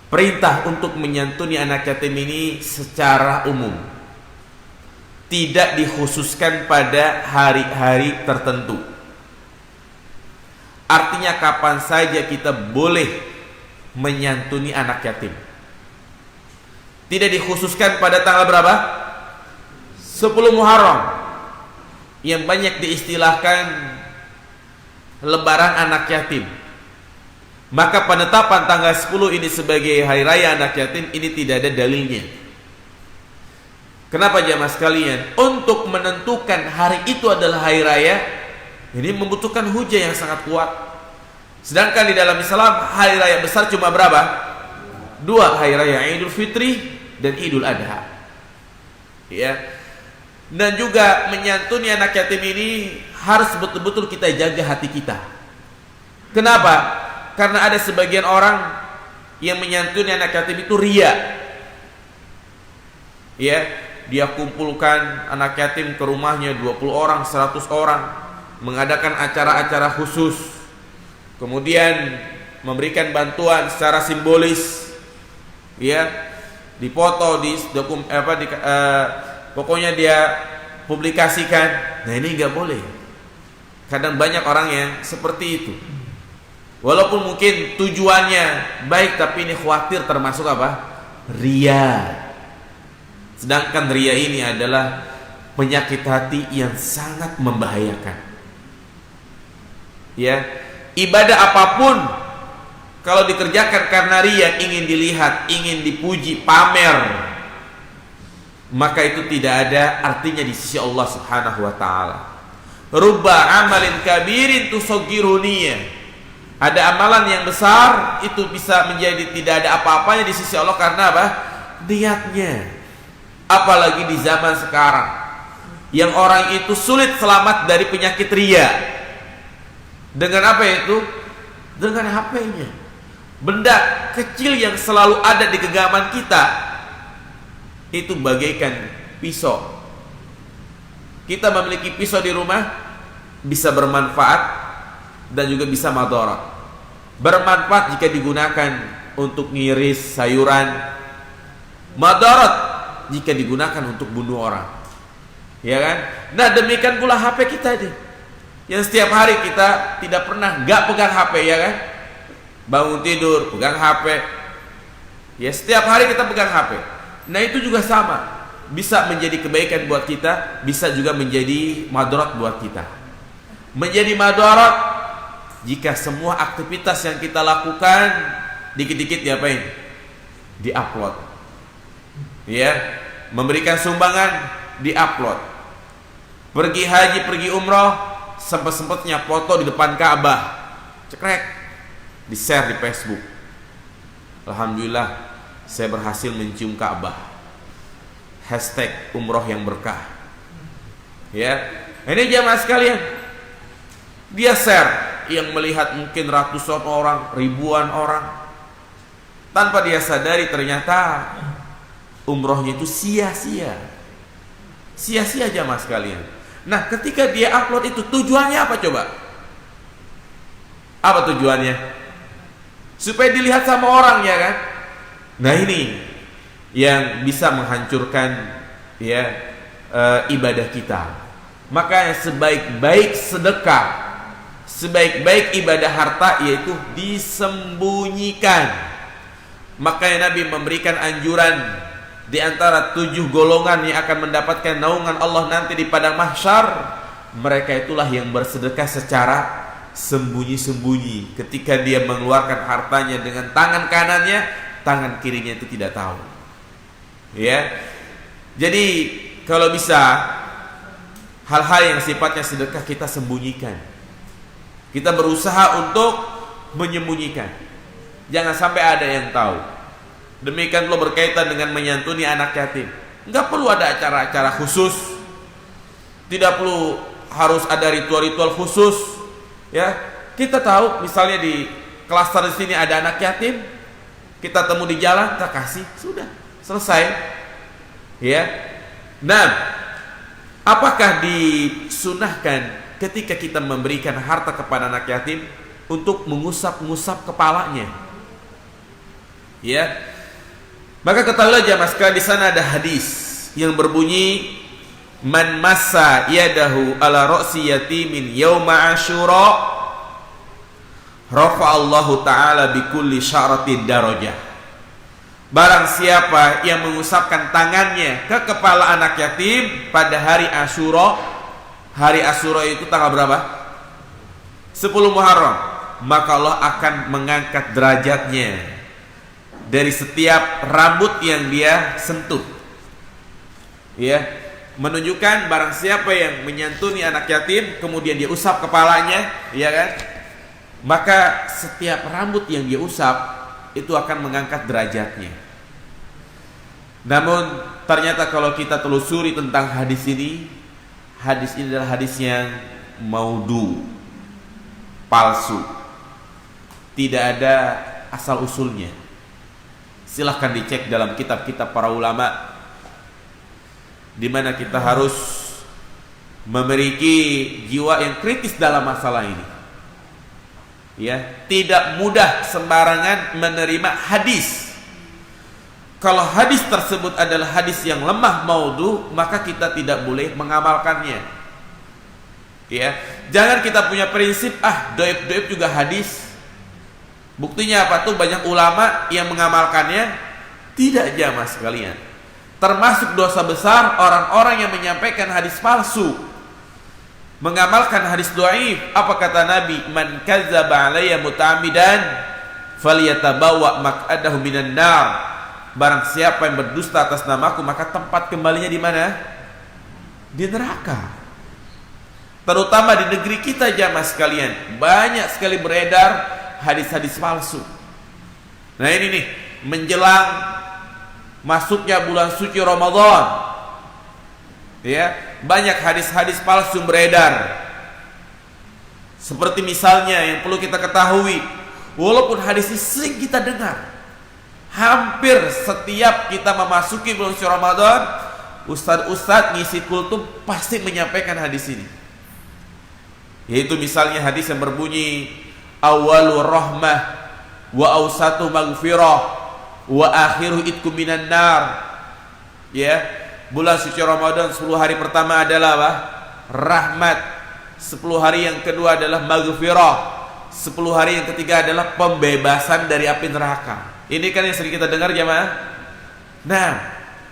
perintah untuk menyantuni anak yatim ini secara umum, tidak dikhususkan pada hari-hari tertentu. Artinya kapan saja kita boleh menyantuni anak yatim. Tidak dikhususkan pada tanggal berapa? 10 Muharram, yang banyak diistilahkan lebaran anak yatim. Maka penetapan tanggal 10 ini sebagai hari raya anak yatim ini tidak ada dalilnya. Kenapa jamaah sekalian? Untuk menentukan hari itu adalah hari raya, ini membutuhkan hujah yang sangat kuat. Sedangkan di dalam Islam hari raya besar cuma berapa? 2, hari raya Idul Fitri dan Idul Adha. Ya. Dan juga menyantuni anak yatim ini harus betul-betul kita jaga hati kita. Kenapa? Karena ada sebagian orang yang menyantuni anak yatim itu ria. Ya, dia kumpulkan anak yatim ke rumahnya 20 orang, 100 orang, mengadakan acara-acara khusus. Kemudian memberikan bantuan secara simbolis. Ya, dipoto pokoknya dia publikasikan. Nah, ini nggak boleh. Kadang banyak orang yang seperti itu. Walaupun mungkin tujuannya baik, tapi ini khawatir termasuk apa? Riya. Sedangkan riya ini adalah penyakit hati yang sangat membahayakan. Ya, ibadah apapun kalau dikerjakan karena riya, ingin dilihat, ingin dipuji, pamer, maka itu tidak ada artinya di sisi Allah Subhanahu wa taala. Rubba amalin kabirin tusaggiru niyah. Ada amalan yang besar itu bisa menjadi tidak ada apa-apanya di sisi Allah karena apa? Niatnya. Apalagi di zaman sekarang yang orang itu sulit selamat dari penyakit riya. Dengan apa itu? Dengan HP-nya. Benda kecil yang selalu ada di genggaman kita itu bagaikan pisau. Kita memiliki pisau di rumah, bisa bermanfaat dan juga bisa madarat. Bermanfaat jika digunakan untuk ngiris sayuran, madarat jika digunakan untuk bunuh orang, ya kan? Nah, demikian pula HP kita nih, yang setiap hari kita tidak pernah nggak pegang HP, ya kan? Bangun tidur pegang HP, ya setiap hari kita pegang HP. Nah, itu juga sama, bisa menjadi kebaikan buat kita, bisa juga menjadi madarat buat kita. Menjadi madarat jika semua aktivitas yang kita lakukan dikit-dikit diapain? Di-upload. Ya, memberikan sumbangan di-upload. Pergi haji, pergi umroh, sempat-sempatnya foto di depan Ka'bah. Cekrek, di-share di Facebook. Alhamdulillah, saya berhasil mencium Ka'bah. Hashtag umroh yang berkah. Ya, ini jamaah sekalian. Dia share, yang melihat mungkin ratusan orang, ribuan orang. Tanpa dia sadari ternyata umrohnya itu sia-sia. Sia-sia jamaah sekalian. Nah, ketika dia upload itu tujuannya apa coba? Apa tujuannya? Supaya dilihat sama orang, ya kan? Nah, ini yang bisa menghancurkan ya ibadah kita. Makanya sebaik-baik sedekah, sebaik-baik ibadah harta yaitu disembunyikan. Makanya Nabi memberikan anjuran di antara 7 golongan yang akan mendapatkan naungan Allah nanti di padang mahsyar, mereka itulah yang bersedekah secara sembunyi-sembunyi. Ketika dia mengeluarkan hartanya dengan tangan kanannya, tangan kirinya itu tidak tahu. Ya. Jadi kalau bisa hal-hal yang sifatnya sedekah kita sembunyikan. Kita berusaha untuk menyembunyikan. Jangan sampai ada yang tahu. Demikian pula berkaitan dengan menyantuni anak yatim. Enggak perlu ada acara-acara khusus. Tidak perlu harus ada ritual-ritual khusus. Ya, kita tahu misalnya di klaster di sini ada anak yatim, kita temu di jalan, kita kasih, sudah selesai. Ya. Nah, apakah disunahkan ketika kita memberikan harta kepada anak yatim untuk mengusap-ngusap kepalanya? Ya. Maka ketahuilah jamaah sekalian, di sana ada hadis yang berbunyi, man massa yadahu ala ra'si yatimin yauma asyura rafa'allahu ta'ala bikulli sya'ratin darajah. Barang siapa yang mengusapkan tangannya ke kepala anak yatim pada hari Asyura, hari Asyura itu tanggal berapa? 10 Muharram, maka Allah akan mengangkat derajatnya dari setiap rambut yang dia sentuh. Ya, menunjukkan barang siapa yang menyantuni anak yatim kemudian dia usap kepalanya, ya kan? Maka setiap rambut yang dia usap itu akan mengangkat derajatnya. Namun ternyata kalau kita telusuri tentang hadis ini adalah hadis yang maudhu, palsu, tidak ada asal usulnya. Silahkan dicek dalam kitab-kitab para ulama, di mana kita harus memiliki jiwa yang kritis dalam masalah ini. Ya, tidak mudah sembarangan menerima hadis. kalau hadis tersebut adalah hadis yang lemah maudhu, maka kita tidak boleh mengamalkannya. Ya, jangan kita punya prinsip doib juga hadis. Buktinya apa tuh? Banyak ulama yang mengamalkannya. Tidak, jamaah sekalian. Termasuk dosa besar orang-orang yang menyampaikan hadis palsu, mengamalkan hadis dhaif. Apa kata Nabi? Man kadzdzaba alayya muta'ammidan falyatabawa maq'adahu minan nar. Barang siapa yang berdusta atas namaku, maka tempat kembalinya di mana? Di neraka. Terutama di negeri kita, jamaah sekalian, banyak sekali beredar hadis-hadis palsu. Nah ini nih, menjelang masuknya bulan suci Ramadan, ya, banyak hadis-hadis palsu beredar. Seperti misalnya yang perlu kita ketahui, walaupun hadis ini sering kita dengar, hampir setiap kita memasuki bulan suci Ramadan, ustadz-ustadz ngisi kultum pasti menyampaikan hadis ini. Yaitu misalnya hadis yang berbunyi awwalu rahmah wa awsatu maghfirah wa akhiru itkum minan nar. Ya, bulan suci Ramadan 10 hari pertama adalah apa? Rahmat. 10 hari yang kedua adalah maghfirah. 10 hari yang ketiga adalah pembebasan dari api neraka. Ini kan yang sering kita dengar, jamaah. Nah,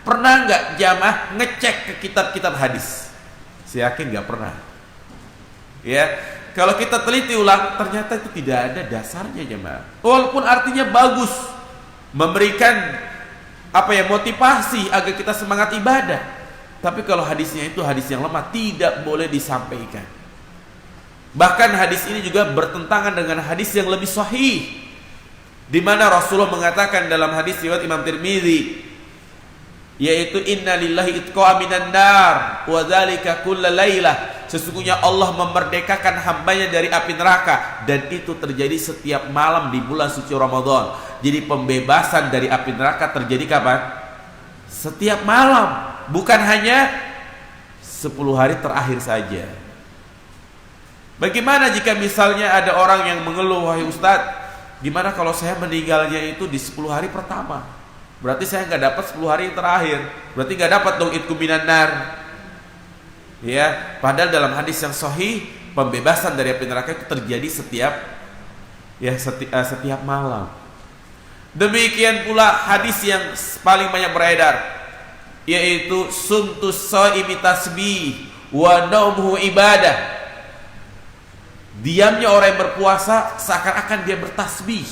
pernah nggak jamaah ngecek ke kitab-kitab hadis? Saya yakin nggak pernah. Ya, kalau kita teliti ulang, ternyata itu tidak ada dasarnya, jamaah. Walaupun artinya bagus, memberikan motivasi agar kita semangat ibadah, tapi kalau hadisnya itu hadis yang lemah, tidak boleh disampaikan. Bahkan hadis ini juga bertentangan dengan hadis yang lebih sahih, di mana Rasulullah mengatakan dalam hadis riwayat Imam Tirmidzi, yaitu inna lillahi itqa minan nar wa dzalika kulla lailah. Sesungguhnya Allah memerdekakan hambanya dari api neraka, dan itu terjadi setiap malam di bulan suci Ramadan. Jadi pembebasan dari api neraka terjadi kapan? Setiap malam, bukan hanya 10 hari terakhir saja. Bagaimana jika misalnya ada orang yang mengeluh, wahai Ustadz, gimana kalau saya meninggalnya itu di 10 hari pertama? Berarti saya nggak dapat 10 hari yang terakhir. Berarti nggak dapat dong itkum minan nar. Ya, padahal dalam hadis yang sahih, pembebasan dari api neraka itu terjadi setiap malam. Demikian pula hadis yang paling banyak beredar, yaitu suntus shaimi tasbih wa naumuhu ibadah. Diamnya orang yang berpuasa seakan-akan dia bertasbih.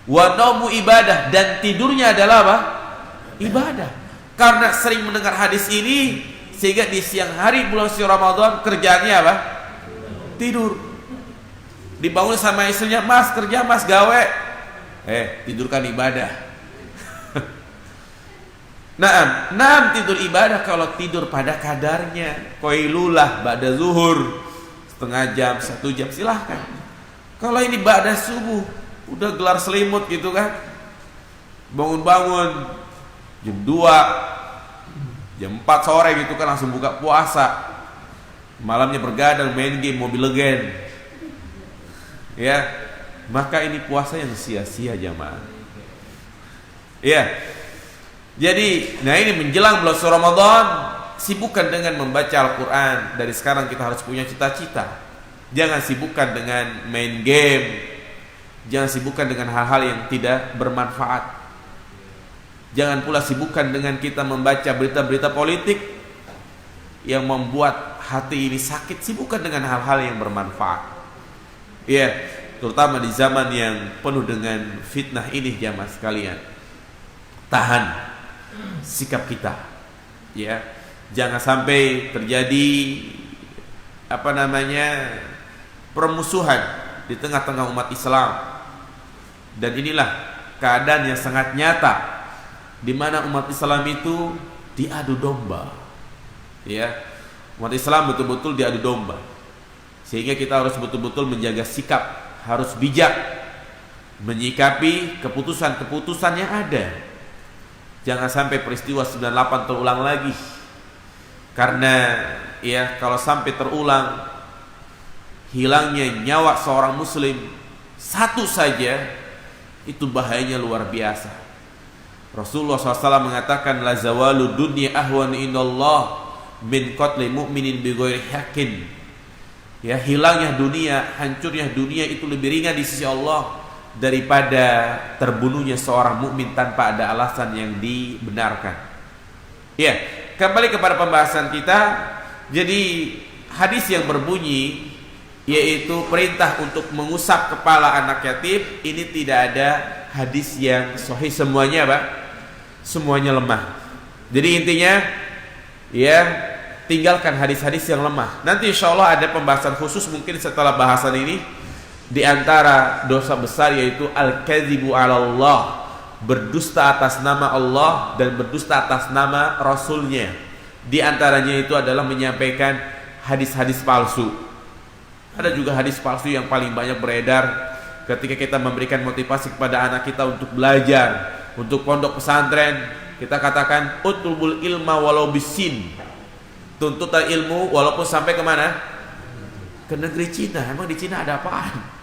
Wa naumu ibadah, dan tidurnya adalah apa? Ibadah. Karena sering mendengar hadis ini, sehingga di siang hari bulan suci Ramadan kerjaannya apa? Tidur. Dibangun sama istrinya, mas kerja, mas gawe. Tidurkan ibadah. Naam tidur ibadah kalau tidur pada kadarnya. Qailulah ba'da zuhur, setengah jam, 1 jam, silahkan. Kalau ini ba'da subuh, udah gelar selimut gitu kan, bangun-bangun jam 2, jam 4 sore gitu kan, langsung buka puasa. Malamnya bergadang main game Mobile Legends. Ya, maka ini puasa yang sia-sia, jamaah. Ya. Jadi, nah ini menjelang bulan Ramadan, sibukkan dengan membaca Al-Quran. Dari sekarang kita harus punya cita-cita. Jangan sibukkan dengan main game. Jangan sibukkan dengan hal-hal yang tidak bermanfaat. Jangan pula sibukkan dengan kita membaca berita-berita politik yang membuat hati ini sakit. Sibukkan dengan hal-hal yang bermanfaat. Ya, terutama di zaman yang penuh dengan fitnah ini, jamaah sekalian. Tahan sikap kita. Ya, jangan sampai terjadi permusuhan di tengah-tengah umat Islam. Dan inilah keadaan yang sangat nyata, di mana umat Islam itu diadu domba. Ya, umat Islam betul-betul diadu domba. Sehingga kita harus betul-betul menjaga sikap, harus bijak menyikapi keputusan-keputusan yang ada. Jangan sampai peristiwa 98 terulang lagi. Karena ya, kalau sampai terulang, hilangnya nyawa seorang muslim satu saja, itu bahayanya luar biasa. Rasulullah SAW mengatakan, la zawalu dunya ahwan indallah min qatli mu'minin bighairi haqqin. Ya, hilangnya dunia, hancurnya dunia itu lebih ringan di sisi Allah daripada terbunuhnya seorang mukmin tanpa ada alasan yang dibenarkan. Ya, kembali kepada pembahasan kita. Jadi hadis yang berbunyi yaitu perintah untuk mengusap kepala anak yatim, ini tidak ada hadis yang sahih. Semuanya apa? Semuanya lemah. Jadi intinya ya, tinggalkan hadis-hadis yang lemah. Nanti insya Allah ada pembahasan khusus mungkin setelah bahasan ini. Di antara dosa besar yaitu al-kadzibu 'ala Allah, berdusta atas nama Allah dan berdusta atas nama Rasulnya. Di antaranya itu adalah menyampaikan hadis-hadis palsu. Ada juga hadis palsu yang paling banyak beredar ketika kita memberikan motivasi kepada anak kita untuk belajar, untuk pondok pesantren. Kita katakan utlubul ilma walau bisin, tuntutlah ilmu walaupun sampai kemana? Ke negeri Cina. Emang di Cina ada apaan?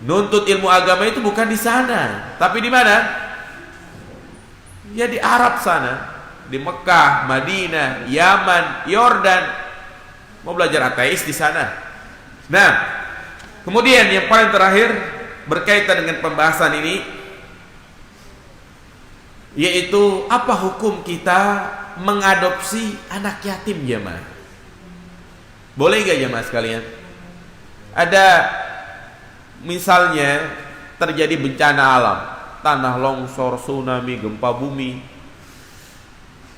Nuntut ilmu agama itu bukan di sana, tapi di mana? Ya di Arab sana, di Mekah, Madinah, Yaman, Yordan. Mau belajar ateis di sana. Nah, kemudian yang paling terakhir berkaitan dengan pembahasan ini, yaitu apa hukum kita mengadopsi anak yatim, jemaah? Boleh gak jemaah sekalian? Ada misalnya terjadi bencana alam, tanah longsor, tsunami, gempa bumi.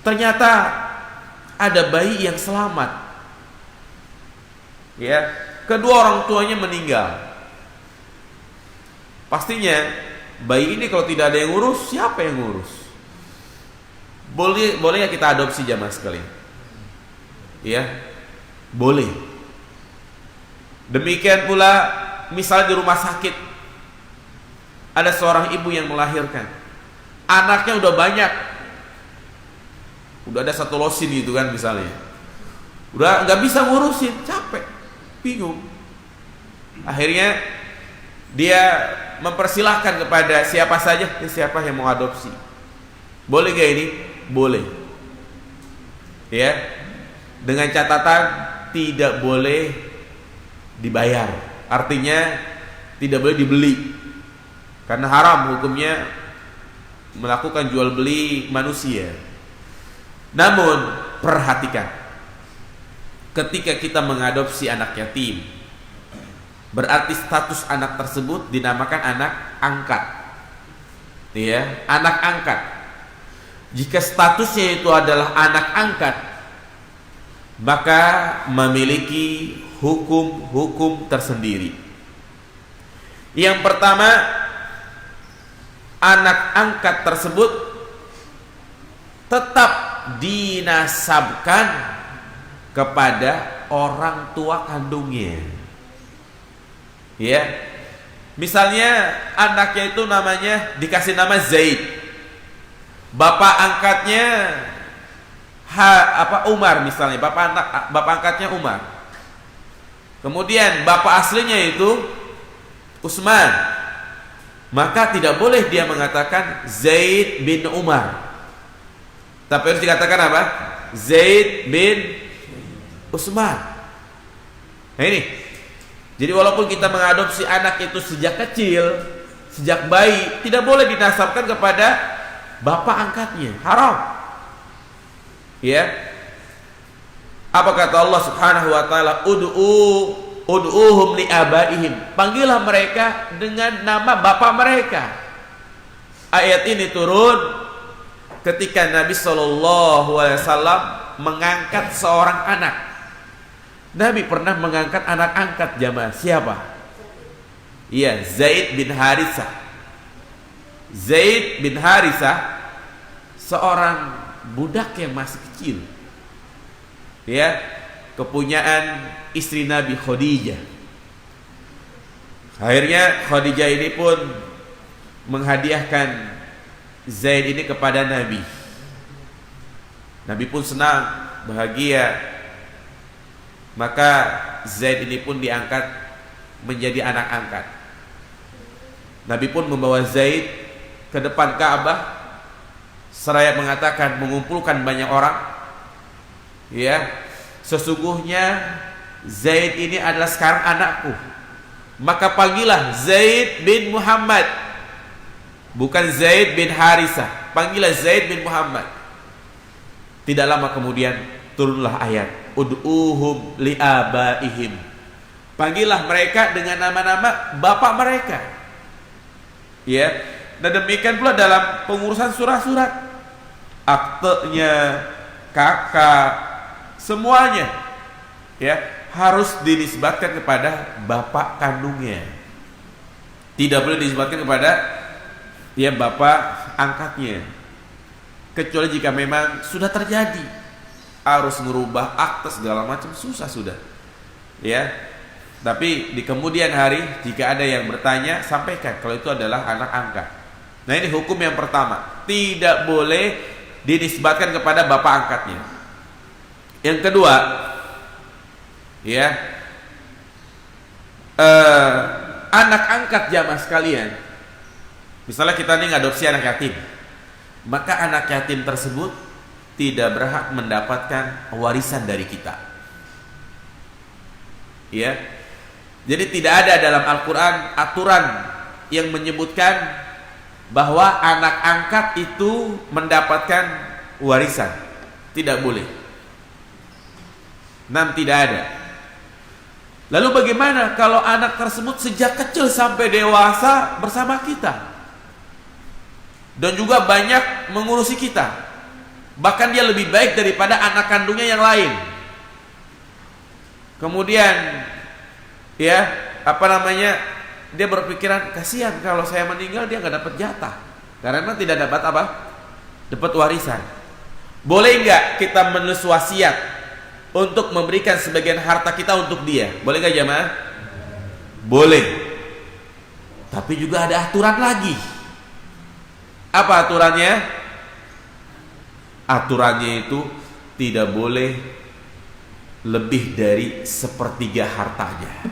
Ternyata ada bayi yang selamat. Ya, kedua orang tuanya meninggal. Pastinya bayi ini kalau tidak ada yang ngurus, siapa yang ngurus? Boleh ya kita adopsi jamaah sekalian? Ya, boleh. Demikian pula misalnya di rumah sakit ada seorang ibu yang melahirkan, anaknya udah banyak, udah ada satu losin gitu kan misalnya, udah nggak bisa ngurusin, capek, bingung. Akhirnya dia mempersilahkan kepada siapa saja, siapa yang mau adopsi. Boleh gak ini? Boleh. Ya, dengan catatan tidak boleh dibayar. Artinya tidak boleh dibeli, karena haram hukumnya melakukan jual beli manusia. Namun perhatikan, ketika kita mengadopsi anak yatim, berarti status anak tersebut dinamakan anak angkat. Ya, anak angkat. Jika statusnya itu adalah anak angkat, maka memiliki hukum-hukum tersendiri. Yang pertama, anak angkat tersebut tetap dinasabkan kepada orang tua kandungnya. Ya, misalnya anaknya itu namanya dikasih nama Zaid, bapak angkatnya Umar misalnya, bapak angkatnya Umar. Kemudian bapak aslinya itu Utsman, maka tidak boleh dia mengatakan Zaid bin Umar, tapi harus dikatakan apa? Zaid bin Utsman. Nah ini, jadi walaupun kita mengadopsi anak itu sejak kecil, sejak bayi, tidak boleh dinasabkan kepada bapak angkatnya, haram. Ya, apa kata Allah Subhanahu wa taala? Ud'uhum li abaihim. Panggillah mereka dengan nama bapak mereka. Ayat ini turun ketika Nabi sallallahu alaihi wasallam mengangkat seorang anak. Nabi pernah mengangkat anak angkat jamaah. Siapa? Iya, Zaid bin Haritsah. Zaid bin Haritsah seorang budak yang masih kecil. Ya, kepunyaan istri Nabi Khadijah. Akhirnya Khadijah ini pun menghadiahkan Zaid ini kepada Nabi. Nabi pun senang, bahagia. Maka Zaid ini pun diangkat menjadi anak angkat. Nabi pun membawa Zaid ke depan Ka'bah seraya mengatakan mengumpulkan banyak orang, ya, sesungguhnya Zaid ini adalah sekarang anakku, maka panggillah Zaid bin Muhammad, bukan Zaid bin Harisah, panggillah Zaid bin Muhammad. Tidak lama kemudian turunlah ayat ud'uhum liabaihim, panggillah mereka dengan nama-nama bapak mereka, ya. Dan demikian pula dalam pengurusan surat-surat, aktenya, kakak, semuanya, ya, harus dinisbatkan kepada bapak kandungnya. Tidak boleh dinisbatkan kepada, ya, bapak angkatnya, kecuali jika memang sudah terjadi harus merubah akte segala macam, susah sudah, ya. Tapi di kemudian hari jika ada yang bertanya, sampaikan kalau itu adalah anak angkat. Nah, ini hukum yang pertama, tidak boleh dinisbatkan kepada bapak angkatnya. Yang kedua, ya, anak angkat jamaah sekalian, misalnya kita ini ngadopsi anak yatim, maka anak yatim tersebut tidak berhak mendapatkan warisan dari kita, ya. Jadi tidak ada dalam Al-Quran aturan yang menyebutkan bahwa anak angkat itu mendapatkan warisan. Tidak boleh. Tidak ada. Lalu bagaimana kalau anak tersebut sejak kecil sampai dewasa bersama kita dan juga banyak mengurusi kita, bahkan dia lebih baik daripada anak kandungnya yang lain. Kemudian, ya, dia berpikiran, kasihan kalau saya meninggal dia nggak dapat jatah karena tidak dapat apa? Dapat warisan. Boleh nggak kita menulis wasiat untuk memberikan sebagian harta kita untuk dia? Boleh nggak jamaah? Boleh. Tapi juga ada aturan lagi. Apa aturannya? Aturannya itu tidak boleh lebih dari sepertiga hartanya,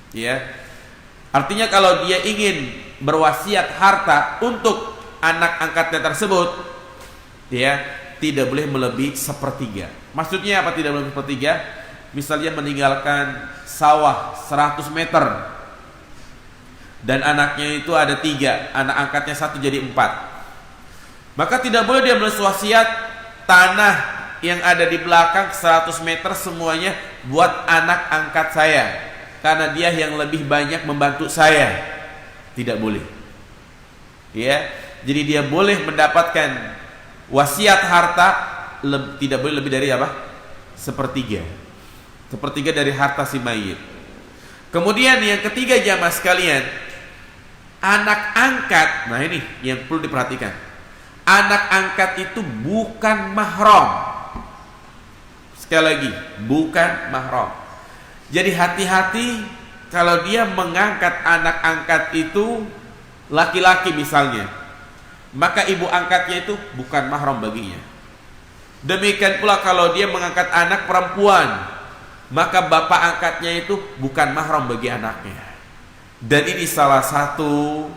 ya. Artinya kalau dia ingin berwasiat harta untuk anak angkatnya tersebut, ya, tidak boleh melebihi sepertiga. Maksudnya apa tidak boleh sepertiga? Misalnya meninggalkan sawah 100 meter dan anaknya itu ada 3, anak angkatnya 1 jadi 4, maka tidak boleh dia menulis wasiat tanah yang ada di belakang 100 meter semuanya buat anak angkat saya karena dia yang lebih banyak membantu saya. Tidak boleh, ya. Jadi dia boleh mendapatkan wasiat harta, tidak boleh lebih dari apa? Sepertiga dari harta si mayit. Kemudian yang ketiga jamaah sekalian, anak angkat. Nah, ini yang perlu diperhatikan. Anak angkat itu bukan mahram. Sekali lagi, bukan mahram. Jadi hati-hati kalau dia mengangkat anak angkat itu laki-laki misalnya, maka ibu angkatnya itu bukan mahram baginya. Demikian pula kalau dia mengangkat anak perempuan, maka bapak angkatnya itu bukan mahram bagi anaknya. Dan ini salah satu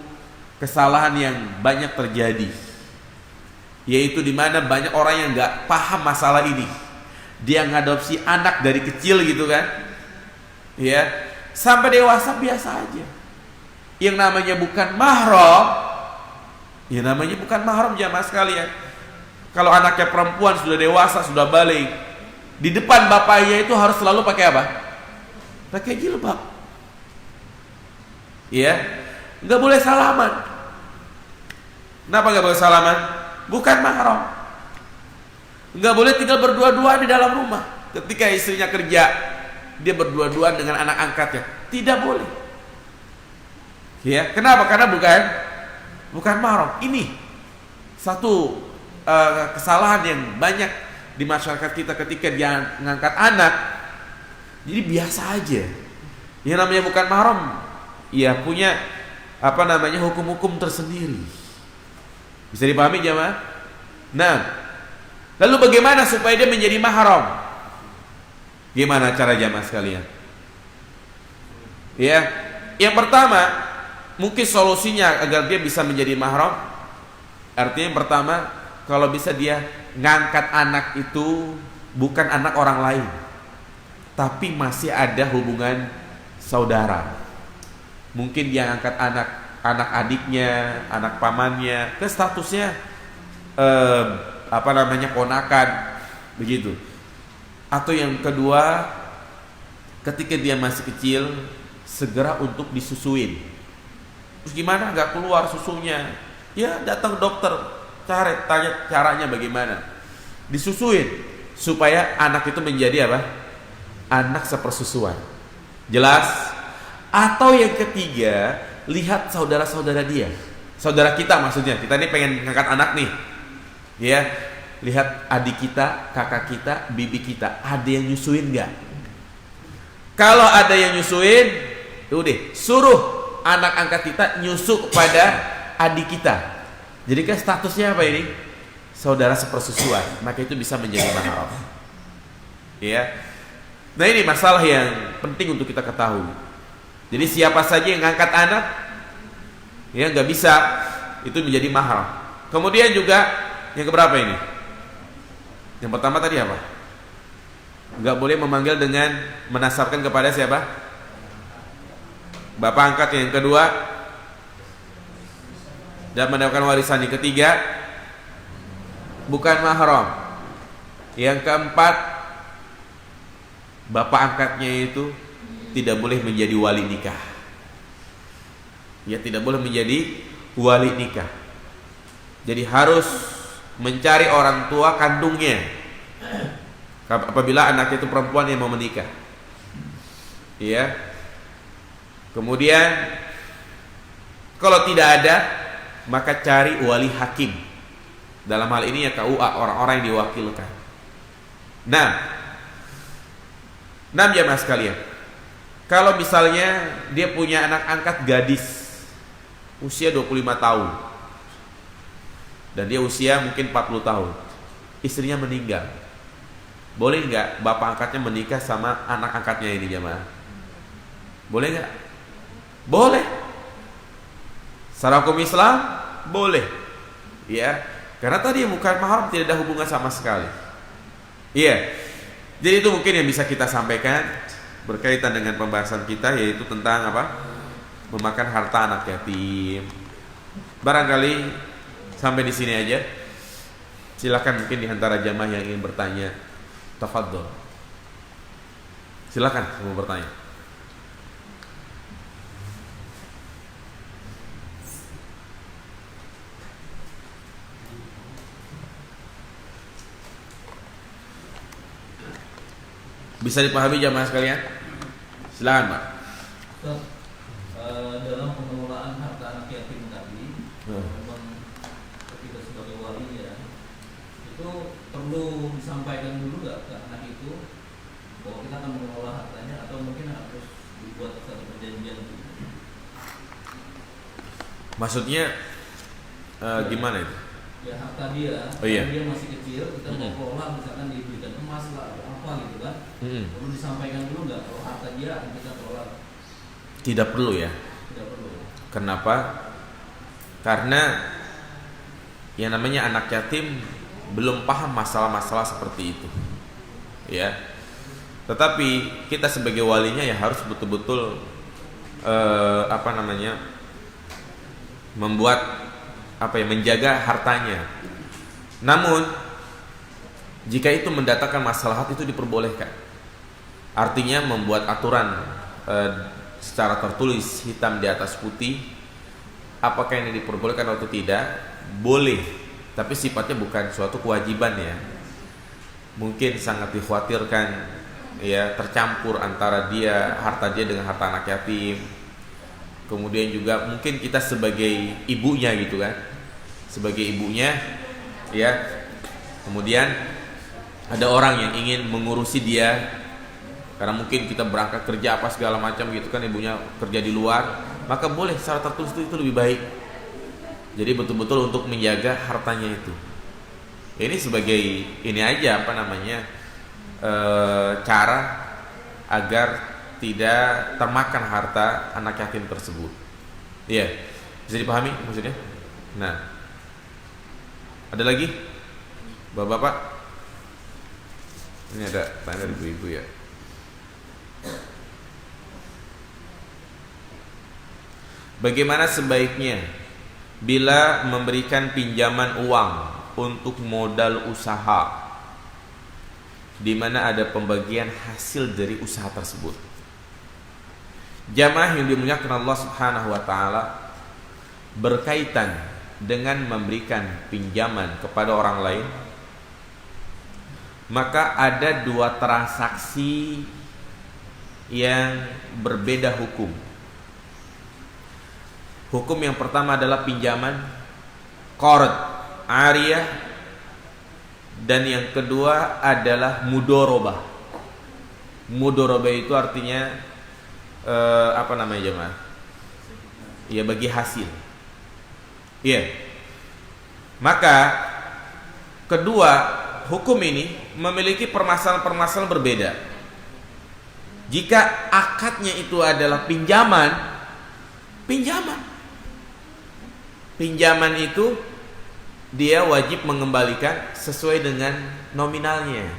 kesalahan yang banyak terjadi, yaitu di mana banyak orang yang nggak paham masalah ini. Dia ngadopsi anak dari kecil gitu kan, ya, sampai dewasa biasa aja. Yang namanya bukan mahram, ya namanya bukan mahram jamaah sekalian. Kalau anaknya perempuan sudah dewasa, sudah balik, di depan bapaknya itu harus selalu pakai apa? Pakai jilbab, ya, nggak boleh salaman. Kenapa nggak boleh salaman? Bukan mahram. Nggak boleh tinggal berdua-duaan di dalam rumah. Ketika istrinya kerja, dia berdua-duaan dengan anak angkatnya. Tidak boleh. Ya, kenapa? Karena bukan mahram. Ini satu kesalahan yang banyak di masyarakat kita ketika dia mengangkat anak. Jadi biasa aja. Yang namanya bukan mahram, ya punya hukum-hukum tersendiri. Bisa dipahami jamaah? Nah, lalu bagaimana supaya dia menjadi mahram? Gimana cara jamaah sekalian? Ya, yang pertama, mungkin solusinya agar dia bisa menjadi mahram, Artinya yang pertama, kalau bisa dia ngangkat anak itu bukan anak orang lain, tapi masih ada hubungan saudara. Mungkin dia ngangkat anak adiknya, anak pamannya, ke statusnya ponakan, begitu. Atau yang kedua, ketika dia masih kecil, segera untuk disusuin. Terus gimana? Nggak keluar susunya? Ya datang dokter, tanya caranya bagaimana. Disusuin supaya anak itu menjadi apa? Anak sepersusuan. Jelas? Atau yang ketiga, lihat saudara-saudara dia, saudara kita maksudnya. Kita ini pengen ngangkat anak nih, ya. Lihat adik kita, kakak kita, bibi kita, ada yang nyusuin nggak? Kalau ada yang nyusuin, udah suruh anak angkat kita nyusu kepada adik kita. Jadi kan statusnya apa ini? Saudara sepersusuan. Maka itu bisa menjadi mahram. Ya. Nah ini masalah yang penting untuk kita ketahui. Jadi siapa saja yang ngangkat anak, ya nggak bisa itu menjadi mahram. Kemudian juga yang keberapa ini? Yang pertama tadi apa? Nggak boleh memanggil dengan menasabkan kepada siapa? Bapak angkat. Yang kedua, dan mendapatkan warisan. Yang ketiga, bukan mahram. Yang keempat, bapak angkatnya itu tidak boleh menjadi wali nikah. Ya, tidak boleh menjadi wali nikah. Jadi harus mencari orang tua kandungnya apabila anaknya itu perempuan yang mau menikah. Ya. Kemudian kalau tidak ada, maka cari wali hakim. Dalam hal ini ya KUA, orang-orang yang diwakilkan. Nah, jamaah sekalian, kalau misalnya dia punya anak angkat gadis usia 25 tahun dan dia usia mungkin 40 tahun, istrinya meninggal, boleh nggak bapak angkatnya menikah sama anak angkatnya ini jamaah? Boleh nggak? Boleh. Secara hukum Islam boleh, ya, karena tadi bukan mahram, tidak ada hubungan sama sekali. Iya. Jadi itu mungkin yang bisa kita sampaikan berkaitan dengan pembahasan kita, yaitu tentang apa? Memakan harta anak yatim. Barangkali sampai di sini aja. Silakan mungkin di antara jamaah yang ingin bertanya, tafadhol. Silakan mau bertanya. Bisa dipahami jamaah sekalian? Silakan, Pak. Dalam pengelolaan harta anak yatim tadi, memang ketika sebagai wali ya, itu perlu disampaikan dulu nggak ke anak itu bahwa kita akan mengelola hartanya, atau mungkin harus dibuat satu perjanjian? Maksudnya gimana itu? Ya harta dia, dia masih kecil, kita mau kelola, misalkan diberikan emas lah atau apa gitu kan, perlu disampaikan dulu nggak kalau harta dia akan kita kelola? Tidak perlu ya. Tidak perlu. Kenapa? Karena yang namanya anak yatim belum paham masalah-masalah seperti itu, ya. Tetapi kita sebagai walinya ya harus betul-betul membuat menjaga hartanya. Namun jika itu mendatangkan masalah itu diperbolehkan. Artinya membuat aturan secara tertulis hitam di atas putih, apakah ini diperbolehkan atau tidak, boleh, tapi sifatnya bukan suatu kewajiban ya. Mungkin sangat dikhawatirkan ya tercampur antara harta dia dengan harta anak yatim. Kemudian juga mungkin kita sebagai ibunya gitu kan, sebagai ibunya ya, kemudian ada orang yang ingin mengurusi dia karena mungkin kita berangkat kerja apa segala macam gitu kan, ibunya kerja di luar, maka boleh secara tertulis itu lebih baik. Jadi betul-betul untuk menjaga hartanya itu. Ini sebagai ini aja cara agar tidak termakan harta anak yatim tersebut. Iya, bisa dipahami maksudnya? Nah, Ada lagi? Bapak-bapak? Ini ada tanya dari ibu-ibu ya. Bagaimana sebaiknya bila memberikan pinjaman uang untuk modal usaha di mana ada pembagian hasil dari usaha tersebut? Jamaah yang dimuliakan Allah Subhanahu wa taala, berkaitan dengan memberikan pinjaman kepada orang lain, maka ada dua transaksi yang berbeda hukum. Hukum yang pertama adalah pinjaman qard, ariyah, dan yang kedua adalah mudorobah. Mudorobah itu artinya apa namanya jemaah? Ya, bagi hasil. Iya. Maka kedua hukum ini memiliki permasalahan-permasalahan berbeda. Jika akadnya itu adalah pinjaman itu dia wajib mengembalikan sesuai dengan nominalnya.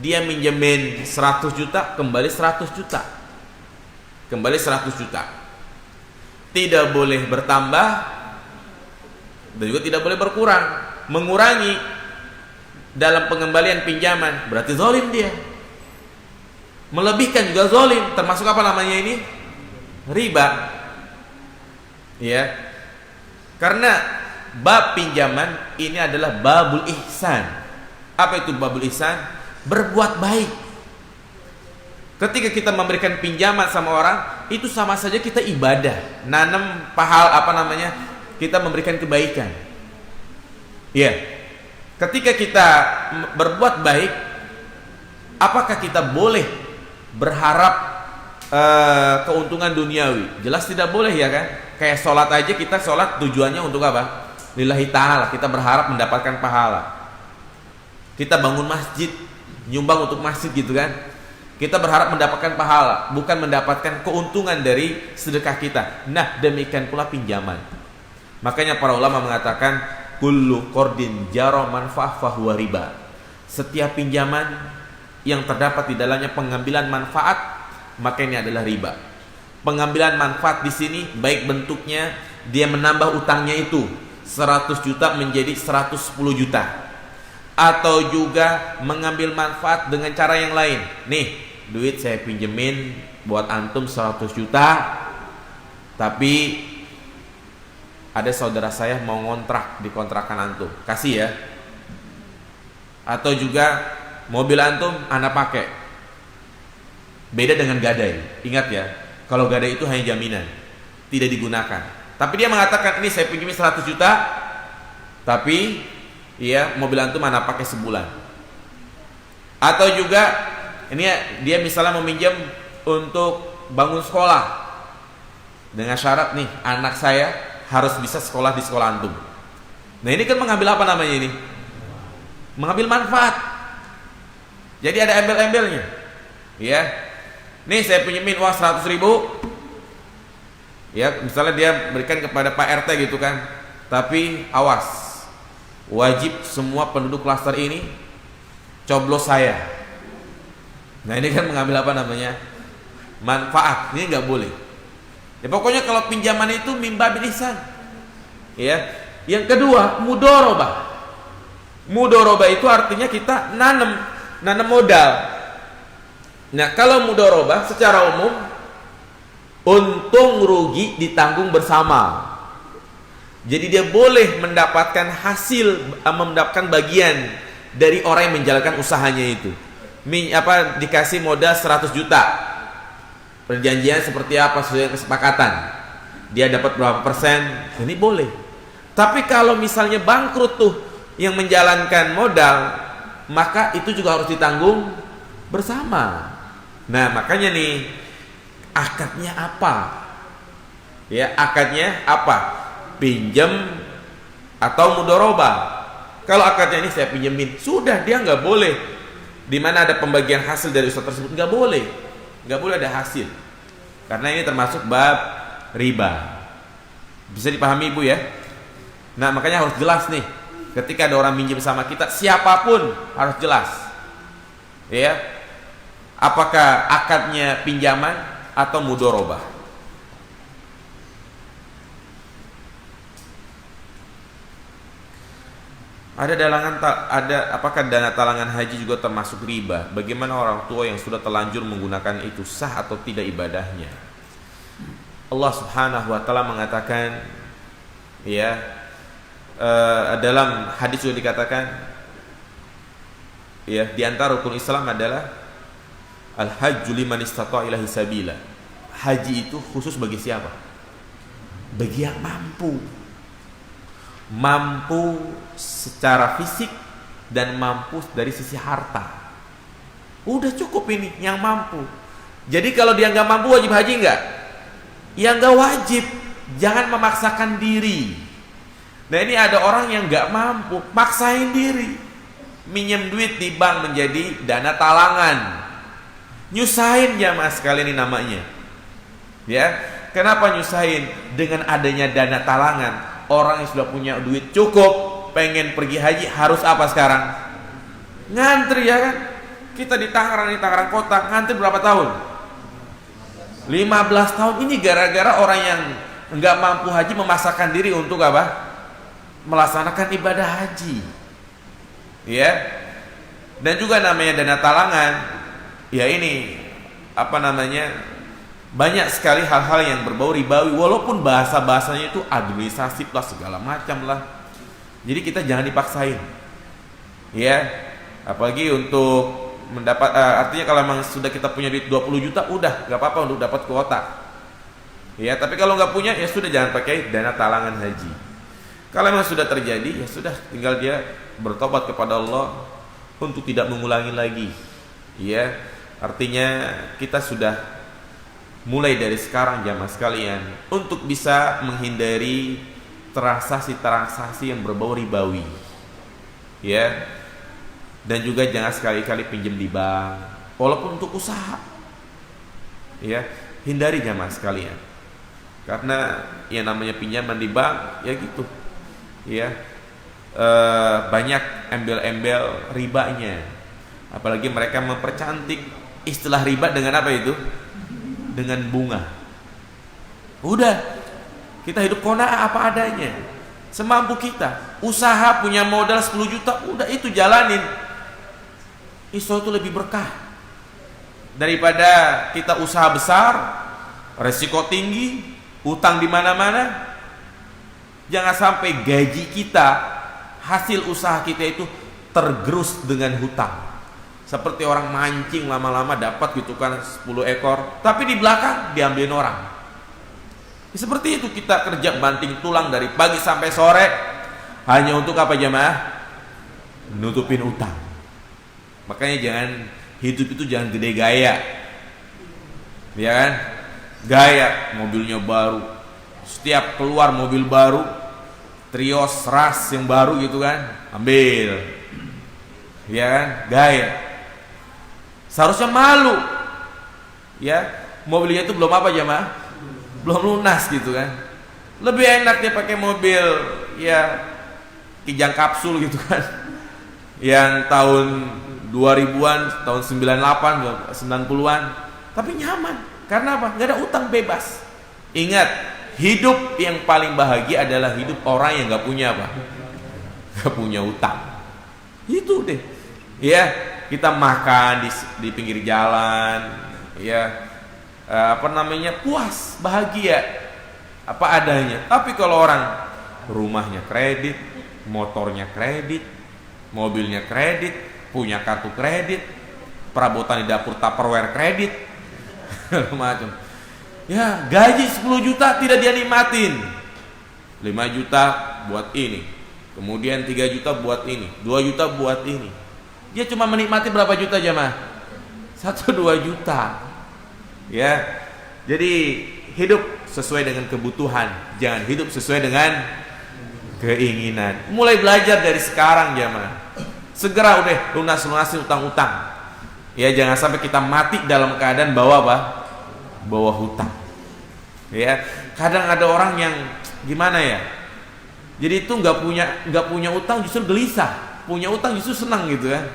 Dia minjemin 100 juta, kembali 100 juta. Kembali 100 juta. Tidak boleh bertambah dan juga tidak boleh berkurang. Mengurangi dalam pengembalian pinjaman berarti zalim dia. Melebihkan juga zalim, termasuk apa namanya ini? Riba. Ya. Karena bab pinjaman ini adalah babul ihsan. Apa itu babul ihsan? Berbuat baik. Ketika kita memberikan pinjaman sama orang, itu sama saja kita ibadah, nanam pahala, apa namanya? Kita memberikan kebaikan. Ya. Ketika kita berbuat baik, apakah kita boleh berharap keuntungan duniawi? Jelas tidak boleh, ya kan? Kayak sholat aja, kita sholat tujuannya untuk apa? Lillahi ta'ala, kita berharap mendapatkan pahala. Kita bangun masjid, nyumbang untuk masjid gitu kan, kita berharap mendapatkan pahala, bukan mendapatkan keuntungan dari sedekah kita. Nah, demikian pula pinjaman. Makanya para ulama mengatakan kullu qardin jara manfaah fahuwa riba. Setiap pinjaman yang terdapat di dalamnya pengambilan manfaat, maka ini adalah riba. Pengambilan manfaat di sini baik bentuknya dia menambah utangnya itu 100 juta menjadi 110 juta, atau juga mengambil manfaat dengan cara yang lain. Nih, duit saya pinjemin buat antum 100 juta, tapi ada saudara saya mau ngontrak di kontrakan antum, kasih ya. Atau juga mobil antum anak pakai. Beda dengan gadai. Ingat ya, kalau gadai itu hanya jaminan, tidak digunakan. Tapi dia mengatakan, ini saya pinjemin 100 juta, tapi ya mobil antum anak pakai sebulan. Atau juga ini dia misalnya meminjam untuk bangun sekolah dengan syarat nih, anak saya harus bisa sekolah di sekolah antum. Nah, ini kan mengambil apa namanya ini? Mengambil manfaat. Jadi ada embel-embelnya. Ya. Nih saya pinjemin uang 100 ribu. Ya, misalnya dia berikan kepada Pak RT gitu kan. Tapi awas, wajib semua penduduk klaster ini coblos saya. Nah, ini kan mengambil apa namanya? Manfaat. Ini nggak boleh. Ya, pokoknya kalau pinjaman itu mimba bil ihsan. Ya. Yang kedua, mudorobah. Mudorobah itu artinya kita nanam modal. Nah, kalau mudorobah secara umum untung rugi ditanggung bersama. Jadi dia boleh mendapatkan hasil, mendapatkan bagian dari orang yang menjalankan usahanya itu. Dikasih modal 100 juta. Perjanjian seperti apa sesuai kesepakatan. Dia dapat berapa persen? Ini boleh. Tapi kalau misalnya bangkrut tuh yang menjalankan modal, maka itu juga harus ditanggung bersama. Nah, makanya nih, akadnya apa? Ya, akadnya apa? Pinjam atau mudorobah. Kalau akadnya ini saya pinjemin, sudah, dia nggak boleh. Di mana ada pembagian hasil dari usaha tersebut, nggak boleh ada hasil, karena ini termasuk bab riba. Bisa dipahami ibu ya? Nah, makanya harus jelas nih. Ketika ada orang minjem sama kita, siapapun harus jelas. Ya. Apakah akadnya pinjaman atau mudorobah? Apakah dana talangan haji juga termasuk riba? Bagaimana orang tua yang sudah terlanjur menggunakan itu, sah atau tidak ibadahnya? Allah Subhanahu wa taala mengatakan, ya, dalam hadis juga dikatakan, ya, di antara rukun Islam adalah al-hajju liman istata'a ilaihi sabila. Haji itu khusus bagi siapa? Bagi yang mampu secara fisik dan mampu dari sisi harta. Udah cukup ini yang mampu. Jadi kalau dia nggak mampu wajib haji nggak? Ya nggak wajib. Jangan memaksakan diri. Nah ini ada orang yang nggak mampu, maksain diri, minjem duit di bank menjadi dana talangan, nyusahin jamaah sekalian ini namanya. Ya, kenapa nyusahin? Dengan adanya dana talangan, orang yang sudah punya duit cukup, pengen pergi haji harus apa sekarang? Ngantri, ya kan? Kita di Tangerang kota, ngantri berapa tahun? 15 tahun. Ini gara-gara orang yang nggak mampu haji memaksakan diri untuk apa? Melaksanakan ibadah haji. Ya. Dan juga namanya dana talangan, ya ini apa namanya? Banyak sekali hal-hal yang berbau ribawi, walaupun bahasa-bahasanya itu administrasi plus segala macam lah. Jadi kita jangan dipaksain. Ya. Apalagi untuk mendapat artinya kalau memang sudah kita punya duit 20 juta udah gak apa-apa untuk dapat kuota. Ya, tapi kalau nggak punya ya sudah, jangan pakai dana talangan haji. Kalau memang sudah terjadi ya sudah, tinggal dia bertobat kepada Allah untuk tidak mengulangi lagi. Ya, artinya kita sudah mulai dari sekarang jamaah sekalian untuk bisa menghindari transaksi-transaksi yang berbau ribawi. Ya. Dan juga jangan sekali-kali pinjam di bank walaupun untuk usaha. Ya, hindari jamaah sekalian. Karena yang namanya pinjaman di bank ya gitu. Ya, banyak embel-embel ribanya. Apalagi mereka mempercantik istilah riba dengan apa itu? Dengan bunga. Udah, kita hidup qanaah apa adanya, semampu kita. Usaha punya modal 10 juta, udah itu jalanin. Iso itu lebih berkah daripada kita usaha besar, resiko tinggi, utang di mana-mana. Jangan sampai gaji kita, hasil usaha kita itu tergerus dengan hutang. Seperti orang mancing lama-lama dapat gitu kan 10 ekor, tapi di belakang diambilin orang. Seperti itu kita kerja banting tulang dari pagi sampai sore hanya untuk apa jamaah? Nutupin utang. Makanya jangan hidup itu jangan gede gaya. Ya kan? Gaya mobilnya baru. Setiap keluar mobil baru, Trios, Ras yang baru gitu kan, ambil. Ya kan? Gaya. Seharusnya malu. Ya, mobilnya itu belum apa jamaah? Belum lunas gitu kan. Lebih enak dia pakai mobil ya Kijang kapsul gitu kan. Yang tahun 2000-an, tahun 98, 90-an, tapi nyaman. Karena apa? Gak ada utang, bebas. Ingat, hidup yang paling bahagia adalah hidup orang yang gak punya apa? Gak punya utang. Itu deh. Ya, kita makan di pinggir jalan, ya, apa namanya, puas, bahagia, apa adanya. Tapi kalau orang rumahnya kredit, motornya kredit, mobilnya kredit, punya kartu kredit, perabotan di dapur Tupperware kredit, macam. Ya, gaji 10 juta tidak dia nikmatin. 5 juta buat ini. Kemudian 3 juta buat ini, 2 juta buat ini. Dia cuma menikmati berapa juta jamaah? 1-2 juta. Ya. Jadi hidup sesuai dengan kebutuhan, jangan hidup sesuai dengan keinginan. Mulai belajar dari sekarang jamaah. Segera udah lunas-lunasin utang-utang. Ya, jangan sampai kita mati dalam keadaan bawa apa? Bawa hutang. Ya, kadang ada orang yang gimana ya? Jadi itu nggak punya utang justru gelisah, punya utang justru senang gitu kan.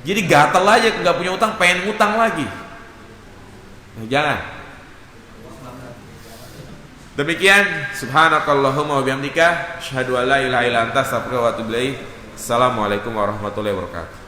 Jadi gatal aja nggak punya utang, pengen utang lagi. Nah, jangan. Demikian, subhanakallahumma wa bihamdika, asyhadu an la ilaha illa anta, astaghfiruka wa atubu ilaik. Assalamualaikum warahmatullahi wabarakatuh.